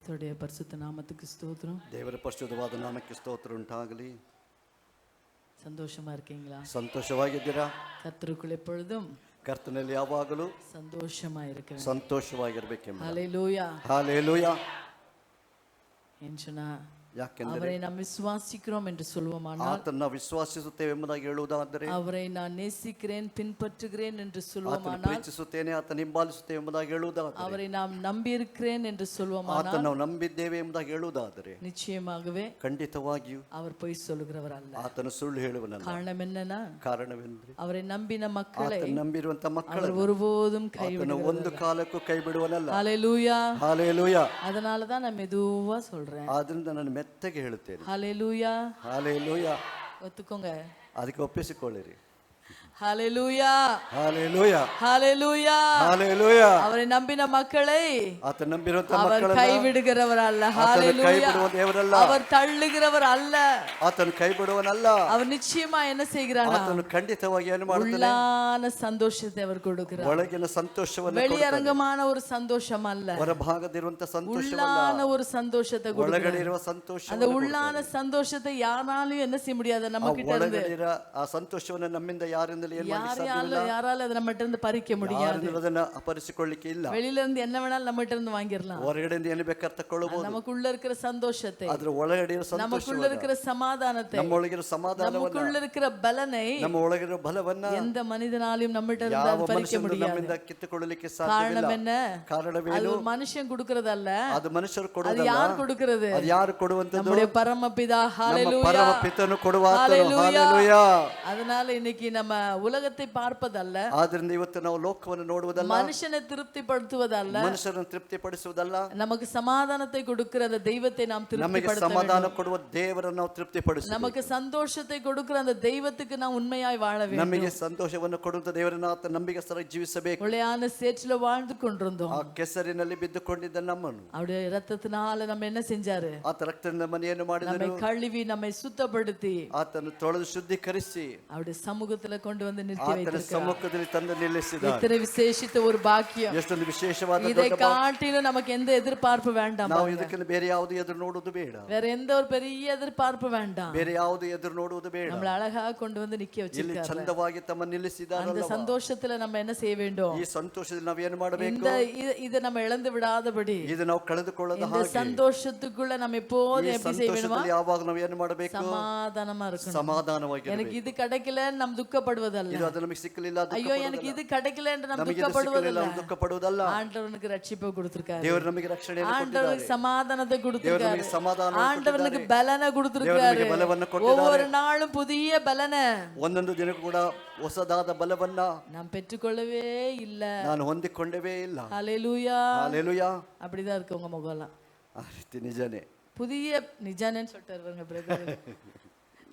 கர்த்தருடைய பரிசுத்த நாமத்துக்கு ஸ்தோத்திரம். ದೇವರ ಪರಿಶುದ್ಧವಾದ ನಾಮಕ್ಕೆ ಸ್ತೋತ್ರ ಉಂಟಾಗಲಿ. சந்தோஷமா இருக்கீங்களா? ಸಂತೋಷವಾಗಿದ್ದೀರಾ? கர்த்தருக்குள் எப்பொழுதும் ಕರ್ತನಲ್ಲಿ ಯಾವಾಗಲೂ சந்தோஷமா இருக்கிறேன். ಸಂತೋಷವಾಗಿರಬೇಕೆಂಬ. ஹல்லேலூயா. ஹalleluya. ಎಂಚನಾ ಯಾಕೆಂದರೆ அவரை நாம் விசுவாசிக்கிறோம் என்று சொல்வோமானால், ಆತನ ವಿಶ್ವಾಸಿಸುತ್ತೇವೆ ಎಂಬುದಾಗಿ ಹೇಳುವುದಾದರೆ, அவரை நான் நேசிக்கிறேன் பின்பற்றுகிறேன் என்று ಆತನ சொல்வோமானால், ಪ್ರೀತಿಸುತ್ತೇನೆ ಆತನ ಹಿಂಬಾಲಿಸುತ್ತೇವೆ ಎಂಬುದಾಗಿ ಹೇಳುವುದಾದರೆ, அவரை நாம் நம்பியிருக்கிறேன் என்று சொல்வோமானால், ಆತನ ನಾವು ನಂಬಿದ್ದೇವೆ ಎಂಬುದಾಗಿ ಹೇಳುವುದಾದರೆ, நிச்சயமாகவே ಖಂಡಿತವಾಗಿಯೂ அவர் பொய் சொல்லுகிறவர் அல்ல. ಆತನ ಸುಳ್ಳು ಹೇಳುವನಲ್ಲ. காரணம் என்னன்னா, ಕಾರಣವೆಂದರೆ அவரை நம்பின மக்களை ಆತನ ನಂಬಿರುವಂತ அவர் ಮಕ್ಕಳನ್ನು ஒருபோதும் ಆತನ கைவிடுவதில்லை. ಒಂದು ಕಾಲಕ್ಕೂ ಕೈ ಬಿಡುವನಲ್ಲ. ஹல்லேலூயா. ஹalleluya. அதனால தான் நான் மெதுவா சொல்றேன். ಆದ್ರಿಂದ ನಾನು ಮೆತ್ತಗೆ ಹೇಳುತ್ತೇನೆ. ஹல்லேலூயா. ஹalleluya. ஒத்துக்கோங்க. ಅದಕ್ಕೆ ಒಪ್ಪಿಸಿಕೊಳ್ಳಿರಿ. ஹல்லேலூயா. ஹalleluya. ஹல்லேலூயா. ஹalleluya. அவரை நம்பின மக்களை ಆತ ನಂಬಿರುವಂತ அவர் ಮಕ್ಕಳನ್ನು கைவிடுகிறவர் அல்ல. ಆತನು ಕೈ ஹல்லேலூயா. ಬಿಡುವ ದೇವರಲ್ಲ. அவர் தள்ளுகிறவர் அல்ல. ಆತನು ಕೈ ಬಿಡುವನಲ್ಲ. அவர் நிச்சயமா என்ன செய்கிறார்? ಆತನು ಖಂಡಿತವಾಗಿ ಏನು ಮಾಡುತ್ತಾನೆ? உள்ளான சந்தோஷத்தை அவர் கொடுக்கிறார். ಒಳಗಿನ ಸಂತೋಷವನ್ನು ಕೊಡುತ್ತಾನೆ. வெளியரங்கமான ஒரு சந்தோஷம் அல்ல, ಹೊರಭಾಗದಿರುವಂತ ಸಂತೋಷವಲ್ಲ, உள்ளான ஒரு சந்தோஷத்தை ಒಳಗಡೆ கொடுக்கிறார். ಇರುವ ಸಂತೋಷ. அந்த உள்ளான சந்தோஷத்தை யாராலும் என்ன செய்ய முடியாது. நம்ம கிட்ட இருந்து ಒಳಗಡೆ ಇರುವ ಆ ಸಂತೋಷವನ್ನು ನಮ್ಮಿಂದ ಯಾರಿಂದಲೂ ಏನು ಮಾಡಲಿಕ್ಕೆ ಸಾಧ್ಯವಿಲ್ಲ. யாரால அதை நம்ம கிட்ட இருந்து பறிக்க முடியாது. ಯಾರಿಂದಲೂ ಅದನ್ನ ಅಪರಿಸಿಕೊಳ್ಳಿಕ್ಕೆ ಇಲ್ಲ. வெளியில இருந்து என்ன வேணாலும் நம்ம கிட்ட இருந்து வாங்கிடலாம். ಹೊರಗಡೆಯಿಂದ ಏನು ಬೇಕಾದ್ರೆ ತಕೊಳ್ಳಬಹುದು. நமக்குள்ள இருக்கிற சந்தோஷத்தை, ಅದರ ಒಳಗಡೆ ಇರುವ நமக்குள்ள இருக்கிற சமாதானத்தை, ನಮ್ಮೊಳಗಿರೋ ಸಮಾಧಾನವನ್ನ, நமக்குள்ள இருக்கிற பலனை ನಮ್ಮ ಒಳಗಿರೋ ಬಲವನ್ನ எந்த மனிதனாலும் நம்ம கிட்ட இருந்து ಯಾವ அது பறிக்க ಮನುಷ್ಯನೂ முடியாது. ನಮ್ಮಿಂದ ಕಿತ್ತುಕೊಳ್ಳಲಿಕ್ಕೆ ಸಾಧ್ಯವಿಲ್ಲ. காரணம் என்ன? அது ಕಾರಣವೇನು? ஒரு மனுஷன் கொடுக்கறதல்ல, ಅದು ಮನುಷ್ಯರು அது ಕೊಡುವುದಲ್ಲ. யார் கொடுக்கிறது? ಅದು ಯಾರು ಕೊಡುವಂತದ್ದು? நம்முடைய பரமபிதா. ನಮ್ಮ ஹல்லேலூயா. ಪರಮ ಪಿತನು ಕೊಡುವ ಆತನು. ஹல்லேலூயா. ಹalleluya. அதனால இன்னைக்கு நம்ம உலகத்தை பார்ப்பதல்ல, ಆದ್ರಿಂದ ಇವತ್ತು ನಾವು ಲೋಕವನ್ನು ನೋಡುವುದಲ್ಲ, மனுஷனை திருப்திப்படுத்துவதல்ல, ಮನುಷ್ಯರನ್ನು ತೃಪ್ತಿಪಡಿಸುವುದಲ್ಲ, நமக்கு சமாதானத்தை கொடுக்கிற அந்த தெய்வத்தை நாம் ನಮಗೆ திருப்திப்படுத்த ಸಮಾಧಾನ வேண்டும். ಕೊಡುವ ದೇವರನ್ನು ನಾವು ತೃಪ್ತಿಪಡಿಸಬೇಕು. நமக்கு சந்தோஷத்தை கொடுக்கிற அந்த தெய்வத்துக்கு நாம் உண்மையாய் வாழ வேண்டும். ನಮಗೆ ಸಂತೋಷವನ್ನು ಕೊಡುವಂತ ದೇವರನ್ನು ಆತ ನಂಬಿಗಸ್ತರ ಜೀವಿಸಬೇಕು. ஒளையான சேற்றில வாழ்ந்து கொண்டிருந்தோம். ಆ ಕೆಸರಿನಲ್ಲಿ ಬಿದ್ದುಕೊಂಡಿದ್ದ ನಮ್ಮನ್ನು அவருடைய இரத்தத்தினால நம்ம என்ன செஞ்சாரு? ಆತ ರಕ್ತದಿಂದ ನಮ್ಮನ್ನು ಏನು நம்மை ಮಾಡಿದನು? கழுவி நம்மை சுத்தப்படுத்தி ಆತನು ತೊಳೆದು ಶುದ್ಧೀಕರಿಸಿ அவருடைய சமூகத்துல கொண்டு வந்து நிறுத்தி ಆತನ வைத்திருக்கிறார். ಸಮ್ಮುಖದಲ್ಲಿ ತಂದು ನಿಲ್ಲಿಸಿದ. இத்தனை விசேஷித்த ஒரு பாக்கியம். ಎಷ್ಟೊಂದು ವಿಶೇಷವಾದ இதை ದೊಡ್ಡ ಭಾಗ್ಯ. காட்டிலும் நமக்கு எந்த எதிர்பார்ப்பு வேண்டாம். ನಾವು ಇದಕ್ಕಿಂತ ಬೇರೆ ಯಾವುದು ಎದುರು ನೋಡುವುದು ಬೇಡ. வேற எந்த ஒரு பெரிய எதிர்பார்ப்பு வேண்டாம். ಬೇರೆ ಯಾವುದು ಎದುರು ನೋಡುವುದು ಬೇಡ. நம்மள அழகா கொண்டு வந்து நிக்க ಇಲ್ಲಿ வச்சிருக்காரு. ಚಂದವಾಗಿ ತಮ್ಮ அந்த ನಿಲ್ಲಿಸಿದಾರಲ್ಲ. சந்தோஷத்துல நம்ம என்ன செய்ய வேண்டும்? ಈ ಸಂತೋಷದಲ್ಲಿ ನಾವು ಏನು ಮಾಡಬೇಕು? இதை நம்ம இழந்து விடாதபடி, ಇದು ನಾವು ಕಳೆದುಕೊಳ್ಳದ இந்த ಹಾಗೆ சந்தோஷத்துக்குள்ள நம்ம எப்போதும் ಈ எப்படி செய்யணுமா? ಸಂತೋಷದಲ್ಲಿ ಯಾವಾಗ ನಾವು ಏನು ಮಾಡಬೇಕು? சமாதானமா இருக்கணும். ಸಮಾಧಾನವಾಗಿ எனக்கு இது கிடைக்கல நம்ம துக்கப்படுவதல்ல. ಇದು ಅದು ನಮಗೆ ಸಿಕ್ಕಲಿಲ್ಲ, ஐயೋ எனக்கு இது கிடைக்கல என்று நம்ம ನಮಗೆ ಇದು ಸಿಕ್ಕಲಿಲ್ಲ, துக்கப்படுவதல்ல. ನಾವು ದುಃಖಪಡುವುದಲ್ಲ. ஆண்டவனுக்கு ரட்சிப்பை கொடுத்திருக்காரு. ದೇವರು ನಮಗೆ ರಕ್ಷಣೆಯನ್ನು ஆண்டவனுக்கு ಕೊಟ್ಟಿದ್ದಾರೆ. சமாதானத்தை ದೇವರು கொடுத்திருக்காரு. ನಮಗೆ ಸಮಾಧಾನವನ್ನು ஆண்டவனுக்கு ಕೊಟ್ಟಿದ್ದಾರೆ. பலனை ದೇವರು கொடுத்திருக்காரு. ನಮಗೆ ಬಲವನ್ನು ಕೊಟ್ಟಿದ್ದಾರೆ. ஒவ்வொரு நாளும் புதிய பலனை ಒಂದೊಂದು ದಿನಕ್ಕೂ ಕೂಡ ಹೊಸದಾದ ಬಲವನ್ನ நாம் பெற்றுக்கொள்ளவே இல்ல. ನಾನು ಹೊಂದಿಕೊಂಡವೇ ಇಲ್ಲ. ஹல்லேலூயா. ஹalleluya. அப்படிதான் இருக்கு உங்க முகம்லாம். ಆ ರೀತಿ ನಿಜನೇ. புதிய நிஜானேன்னு சொல்லிட்டு வருவாங்க பிரதர்.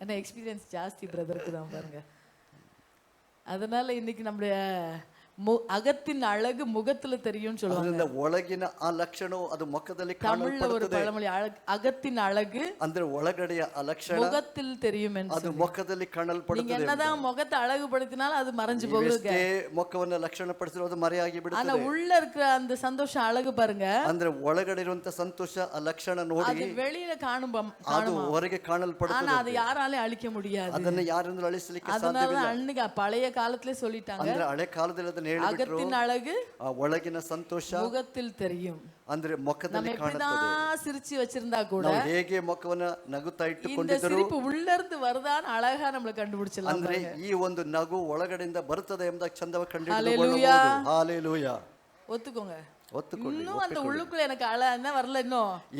ஏன்னா எக்ஸ்பீரியன்ஸ் ஜாஸ்தி பிரதருக்கு தான் பாருங்க. அதனால இன்னைக்கு நம்முடைய அகத்தின் அழகு முகத்துல தெரியும்னு சொல்லுவாங்க. ಅದರಿಂದ ಒಳಗಿನ ಆ ಲಕ್ಷಣವು ಅದು ಮುಖದಲ್ಲಿ தமிழ்ல ஒரு ಕಾಣಲ್ಪಡುತ್ತದೆ. பழமொழி, அகத்தின் அழகு ಅಂದ್ರೆ ಒಳಗಡೆಯ ಆ ಲಕ್ಷಣ முகத்தில் தெரியும் என்று ಅದು சொல்லி. ಮುಖದಲ್ಲಿ நீங்க ಕಾಣಲ್ಪಡುತ್ತದೆ. என்னதான் முகத்தை அழகுபடுத்தினாலும் அது மறைஞ்சு போகுது. ಎಷ್ಟೇ ಮುಖವನ್ನು ಲಕ್ಷಣ ಪಡಿಸಿರೋದು ಮರೆಯಾಗಿ ஆனா ಬಿಡುತ್ತದೆ. உள்ள இருக்கிற அந்த சந்தோஷம் அழகு பாருங்க, ಅಂದ್ರೆ ಒಳಗಡೆ ಇರುವಂತ ಸಂತೋಷ ಆ ಲಕ್ಷಣ ನೋಡಿ அது வெளியில ಅದು ಹೊರಗೆ ஆனா ಕಾಣಲ್ಪಡುತ್ತದೆ. அதை யாராலையும் அழிக்க முடியாது. ಅದನ್ನ ಯಾರಿಂದಲೂ ಅಳಿಸಲಿಕ್ಕೆ அதனால ಸಾಧ್ಯವಿಲ್ಲ. அன்னைக்கு பழைய காலத்திலே சொல்லிட்டாங்க, ಅಂದ್ರೆ ಹಳೆ ಕಾಲದಲ್ಲಿ ಅದನ್ನ ಹೇಳಿಬಿಟ್ರು. அகத்தின் அழகு ಆ ಒಳಗಿನ ಸಂತೋಷ முகத்தில் தெரியும். ಅಂದ್ರೆ நம்ம ಮುಖದಲ್ಲಿ ಕಾಣುತ್ತದೆ. எப்படிதான் சிரிச்சு வச்சிருந்தா கூட ನಾವು ಹೇಗೆ ಮುಖವನ್ನ ನಗುತ್ತಾ இந்த ಇಟ್ಟುಕೊಂಡಿದ್ದರು, சிரிப்பு உள்ள இருந்து வருதான்னு அழகா நம்மள கண்டுபிடிச்சலாம். ಅಂದ್ರೆ ಈ ಒಂದು ನಗು ಒಳಗಡೆಯಿಂದ ಬರುತ್ತದೆ ಎಂಬುದಾಗಿ ಚಂದವಾಗಿ ஹல்லேலூயா. ಕಂಡುಹಿಡಿದುಕೊಳ್ಳಬಹುದು. ಹಾಲೆಲೂಯಾ. ஒத்துக்கோங்க. ಒತ್ತುಕೊಳ್ಳಿ. இன்னும் அந்த உள்ளுக்குள்ள எனக்கு என்ன வரல,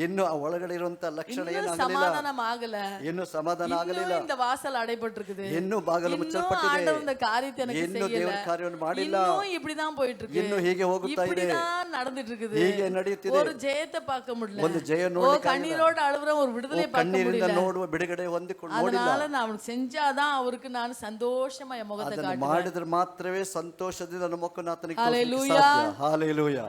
ಇನ್ನು ಆ ಒಳಗಡೆ ಇರುವಂತ ಲಕ್ಷಣ இன்னும் ಏನಾಗಲಿಲ್ಲ, சமாதானம் ஆகல, ಇನ್ನು ಸಮಾಧಾನ ಆಗಲಿಲ್ಲ, இன்னும் இந்த வாசல் அடைபட்டிருக்குது, ಇನ್ನು ಬಾಗಿಲು இன்னும் ಮುಚ್ಚಲ್ಪಟ್ಟಿದೆ, ஆண்டவர் இந்த காரியத்தை எனக்கு ಇನ್ನು செய்யல, ದೇವರ ಕಾರ್ಯವನ್ನು ಮಾಡಿಲ್ಲ, இன்னும் இப்படிதான் போயிட்டு இருக்கு, ಇನ್ನು ಹೀಗೆ ಹೋಗುತ್ತಾ ಇದೆ, இப்படிதான் நடந்துட்டு இருக்குது, ಹೀಗೆ ನಡೆಯುತ್ತಿದೆ. ஒரு ஜெயத்தை பார்க்க முடியல, ಒಂದು ಜಯ ஓ ನೋಡಲಿಕ್ಕೆ கண்ணீரோட அழுகுற ஒரு விடுதலை பார்க்க ಕಣ್ಣೀರಿಂದ முடியல. ನೋಡುವ ಬಿಡುಗಡೆ ಹೊಂದಿಕೊಂಡು ನೋಡಿಲ್ಲ. அதனால நான் அவனுக்கு செஞ்சாதான் அவருக்கு நான் சந்தோஷமா என் முகத்தை ಅದನ್ನು காட்டுவேன். ಮಾಡಿದ್ರೆ ಮಾತ್ರವೇ ಸಂತೋಷದಿಂದ ನನ್ನ ಮುಖವನ್ನು ಆತನಿಗೆ ஹல்லேலூயா. ತೋರಿಸಲಿಕ್ಕೆ ಸಾಧ್ಯ. ಹಾಲೆಲೂಯಾ.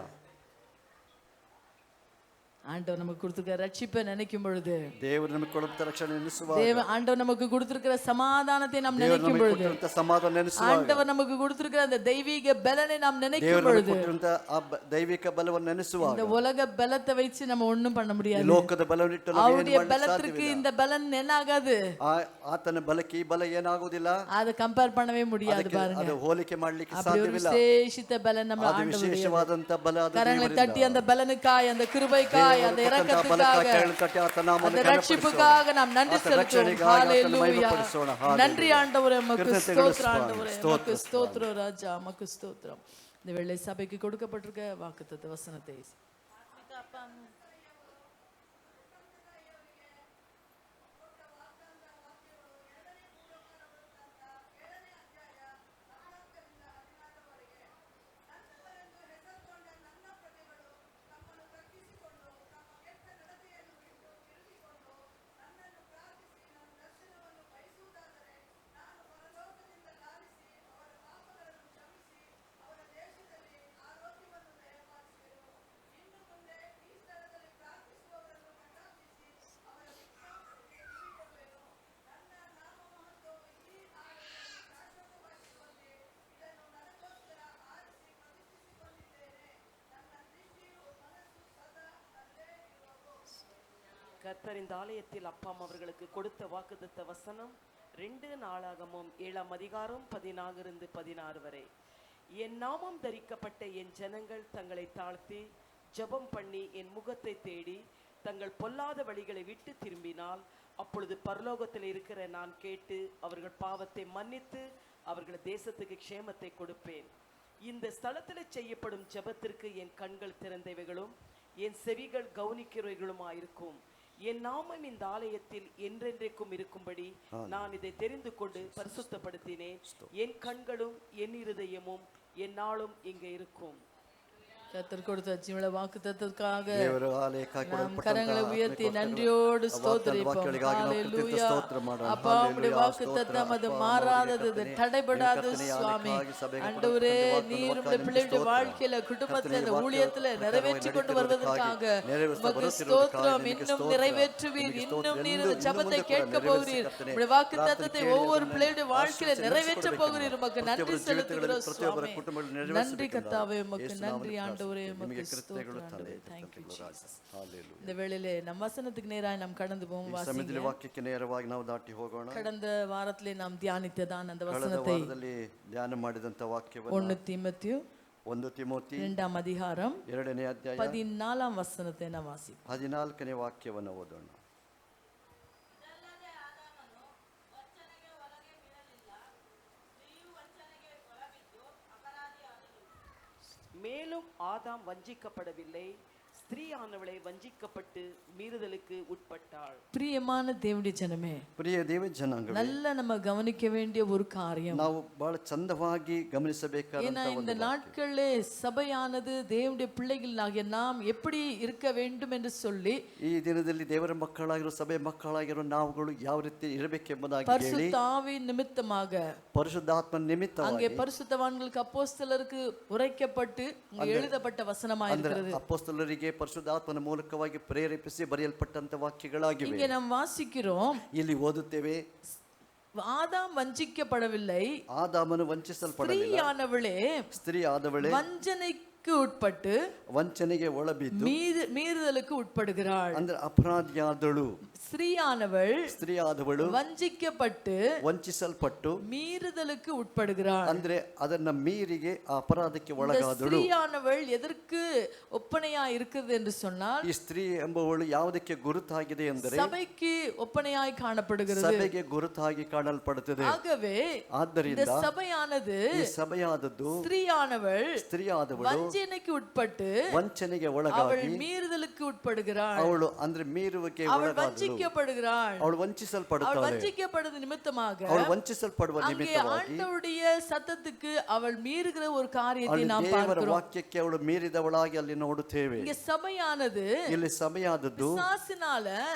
ஆண்டவர் நமக்கு கொடுத்துருக்கிற ரட்சிப்பை நினைக்கும் பொழுது, ದೇವರು ನಮಗೆ ಕೊಡುವಂತ ರಕ್ಷಣೆ ನೆನೆಸುವಾಗ, ஆண்டவர் நமக்கு கொடுத்திருக்கிற சமாதானத்தை நாம் ದೇವರು நினைக்கும் ನಮಗೆ பொழுது, ಕೊಟ್ಟಿರುವಂತ ಸಮಾಧಾನ ನೆನೆಸುವಾಗ, ஆண்டவர் நமக்கு கொடுத்திருக்கிற அந்த தெய்வீக பலனை நாம் நினைக்கும் ದೇವರು ನಮಗೆ பொழுது, ಕೊಟ್ಟಿರುವಂತ ಆ ದೈವಿಕ ಬಲವನ್ನು ನೆನೆಸುವಾಗ, இந்த உலக பலத்தை வச்சு நம்ம ஒண்ணும் பண்ண ಈ முடியாது. ಲೋಕದ ಬಲವನ್ನಿಟ್ಟು ನಾವು ಏನು அவருடைய ಮಾಡಲಿಕ್ಕೆ பலத்திற்கு ಸಾಧ್ಯವಿಲ್ಲ. இந்த பலன் என்ன ஆகாது, ಆತನ ಬಲಕ್ಕೆ ಈ ಬಲ ಏನಾಗುವುದಿಲ್ಲ, அதை கம்பேர் பண்ணவே முடியாது. ಅದಕ್ಕೆ பாருங்க, ಅದು ಹೋಲಿಕೆ ಮಾಡಲಿಕ್ಕೆ அப்படி ஒரு ಸಾಧ್ಯವಿಲ್ಲ. விசேஷித்த பலன் நம்ம ಅದು ஆண்டவருடைய. ವಿಶೇಷವಾದಂತ ಬಲ, ಅದು கரங்களை ದೇವರಿಂದ. தட்டி அந்த பலனுக்காய், அந்த கிருபைக்காய், அந்த இரக்கத்துக்காக, அந்த ரட்சிப்புக்காக நாம் நன்றி செலுத்துவோம். ஹalleluya. நன்றி ஆண்டவரே, உமக்கு ஸ்தோத்திரம் ஆண்டவரே, உமக்கு ஸ்தோத்திரம் ராஜா, உமக்கு ஸ்தோத்திரம். இந்த வேளை சபைக்கு கொடுக்கப்பட்டிருக்க வாக்குத்தத்த வசனத்தை கர்த்தர் இந்த ஆலயத்தில் அப்பாம் அவர்களுக்கு கொடுத்த வாக்குத்தத்த வசனம் 2 நாளாகமம் 7ஆம் அதிகாரம் 14-16 வரை. என் நாமம் தரிக்கப்பட்ட என் ஜனங்கள் தங்களை தாழ்த்தி ஜெபம் பண்ணி என் முகத்தை தேடி தங்கள் பொல்லாத வழிகளை விட்டு திரும்பினால், அப்பொழுது பரலோகத்தில் இருக்கிற நான் கேட்டு அவர்கள் பாவத்தை மன்னித்து அவர்கள் தேசத்துக்கு க்ஷேமத்தை கொடுப்பேன். இந்த ஸ்தலத்தில் செய்யப்படும் ஜெபத்திற்கு என் கண்கள் திறந்தவைகளும் என் செவிகள் கவனிக்கிறவைகளுமாயிருக்கும். என் நாமம் இந்த ஆலயத்தில் என்றென்றைக்கும் இருக்கும்படி நான் இதை தெரிந்து கொண்டு பரிசுத்தப்படுத்தினேன். என் கண்களும் என் இருதயமும் என்னாலும் இங்கே இருக்கும். கர்த்தர் கொடுத்த ஜீவன வாக்குத்தத்தத்துக்காக ದೇವರು ಆಲಯಕ್ಕಾಗಿ நாம் கரங்களை உயர்த்தி நன்றியோடு ஸ்தோத்திரிப்போம். ஹalleluya. அப்பா, உம்முடைய வாக்குத்தத்தம் அது மாறாதது, அது தடைபடாதது சுவாமி. ஆண்டவரே, நீர் உம்முடைய பிள்ளைகளுடைய வாழ்க்கையில, குடும்பத்துல, இந்த ஊழியத்துல நிறைவேற்றி கொண்டு வருவதற்காக உமக்கு ஸ்தோத்திரம். இன்னும் நிறைவேற்றுவீர், இன்னும் நீர் இந்த ஜெபத்தை கேட்க போகிறீர். உம்முடைய வாக்குத்தத்தத்தை ஒவ்வொரு பிள்ளைகளுடைய வாழ்க்கையில நிறைவேற்ற போகிறீர். உமக்கு நன்றி செலுத்துகிறோம் சுவாமி. நன்றி கர்த்தாவே, உமக்கு நன்றி ஆண்டவரே, உமக்கு ஸ்தோத்திரம் ஆண்டவரே. Thank you Jesus. இந்த வேளையிலே நம் வசனத்துக்கு நேராக நாம் கடந்து போவோம். ಸಮಯದಲ್ಲಿ ವಾಕ್ಯಕ್ಕೆ ನೇರವಾಗಿ ನಾವು ದಾಟಿ ಹೋಗೋಣ. கடந்த வாரத்திலே நாம் தியானித்ததான் அந்த ಕಳೆದ வசனத்தை ವಾರದಲ್ಲಿ ಧ್ಯಾನ ಮಾಡಿದಂತ ವಾಕ್ಯವನ್ನು 1 தீமோத்தேயு 1 ತಿಮೋತಿ 2ஆம் அதிகாரம் 2ನೇ ಅಧ್ಯಾಯ 14ஆம் வசனத்தை நாம் வாசிப்போம். 14ನೇ ವಾಕ್ಯವನ್ನು ಓದೋಣ. மேலும் ஆதாம் வஞ்சிக்கப்படவில்லை, ஸ்திரீயானவளை வஞ்சிக்கப்பட்டு மீறுதலுக்கு உட்பட்டாள். பிரியமான தேவனுடைய ஜனமே, ಪ್ರಿಯ ದೇವ ಜನಾಂಗವೇ, நல்ல நம்ம கவனிக்க வேண்டிய ஒரு காரியம். ನಾವು ಬಹಳ ಚಂದವಾಗಿ ಗಮನಿಸಬೇಕಾದ ஏன்னா இந்த நாட்களிலே சபையானது தேவனுடைய பிள்ளைகளாகிய நாம் எப்படி இருக்க வேண்டும் என்று சொல்லி, ಈ ದಿನದಲ್ಲಿ ದೇವರ ಮಕ್ಕಳಾಗಿರೋ ಸಭೆ ಮಕ್ಕಳಾಗಿರೋ ನಾವುಗಳು ಯಾವ ರೀತಿ ಇರಬೇಕೆಂಬುದಾಗಿ ಹೇಳಿ, பரிசுத்த ஆவி நிமித்தமாக ಪರಿಶುದ್ಧಾತ್ಮ ನಿಮಿತ್ತವಾಗಿ, அங்கே பரிசுத்தவான்களுக்கு அப்போஸ்தலருக்கு உரைக்கப்பட்டு அங்கே எழுதப்பட்ட வசனமாய் ಅಂದ್ರೆ இருக்கிறது. ಅಪೊಸ್ತಲರಿಗೆ ಪರಿಶುದ್ಧಾತ್ಮನ ಮೂಲಕವಾಗಿ ಪ್ರೇರೇಪಿಸಿ ಬರೆಯಲ್ಪಟ್ಟಂತ ವಾಕ್ಯಗಳಾಗಿವೆ. இங்கே நாம் வாசிக்கிறோம், ಇಲ್ಲಿ ಓದುತ್ತೇವೆ, ஆதாம் வஞ்சிக்கப்படவில்லை, ಆದಾಮನು ವಂಚಿಸಲ್ಪಡಲಿಲ್ಲ, ஸ்திரீயானவளே ಸ್ತ್ರೀ ಆದವಳೆ வஞ்சனைக்கு உட்பட்டு ವಂಚನೆಗೆ ಒಳಬಿದ್ದು மீறுதலுக்கு உட்படுகிறாள். ಅಂದ್ರೆ ಅಪರಾಧಿಯಾದಳು. ஸ்திரீயானவள் ಸ್ತ್ರೀ ಆದವಳು வஞ்சிக்கப்பட்டு ವಂಚಿಸಲ್ಪಟ್ಟು மீறுதலுக்கு உட்படுகிறாள். ಅಂದ್ರೆ ಅದನ್ನ ಮೀರಿಗೆ ಆ ಅಪರಾಧಕ್ಕೆ ಒಳಗಾದಳು. ஸ்திரீயானவள் எதற்கு ஒப்பனையா இருக்குது என்று சொன்னால், ಈ ಸ್ತ್ರೀ ಎಂಬುವಳು ಯಾವುದಕ್ಕೆ ಗುರುತಾಗಿದೆ ಎಂದರೆ சபைக்கு ஒப்பனையாய் காணப்படுகிறது. ಸಭೆಗೆ ಗುರುತಾಗಿ ಕಾಣಲ್ಪಡುತ್ತದೆ. ஆகவே இந்த ಆದ್ದರಿಂದ சபையானது, ಈ ಸಭೆಯಾದದ್ದು ஸ்திரீயானவள் ಸ್ತ್ರೀ ಆದವಳು வஞ்சனைக்கு உட்பட்டு ವಂಚನೆಗೆ அவள் ಒಳಗಾಗಿ மீறுதலுக்கு உட்படுகிறாள். ಅವಳು ಅಂದ್ರೆ ಮೀರುವಿಕೆ அவள் ಒಳಗಾದಳು. வஞ்சிக்கப்படுகிறாள். ಅವಳು அவள் ವಂಚಿಸಲ್ಪಡುತ್ತಾಳೆ. வஞ்சிக்கப்படுவது நிமித்தமாக ಅವಳು ವಂಚಿಸಲ್ಪಡುವ அங்கே ನಿಮಿತ್ತವಾಗಿ ஆண்டவருடைய சத்தத்துக்கு அவள் மீறுகிற ஒரு காரியத்தை ಅಲ್ಲಿ நாம் ದೇವರ பார்க்கிறோம். ವಾಕ್ಯಕ್ಕೆ ಅವಳು ಮೀರಿದವಳಾಗಿ ಅಲ್ಲಿ ನೋಡುತ್ತೇವೆ. இங்க சபையானது ಇಲ್ಲಿ ಸಭೆಯಾದದ್ದು பிசாசினால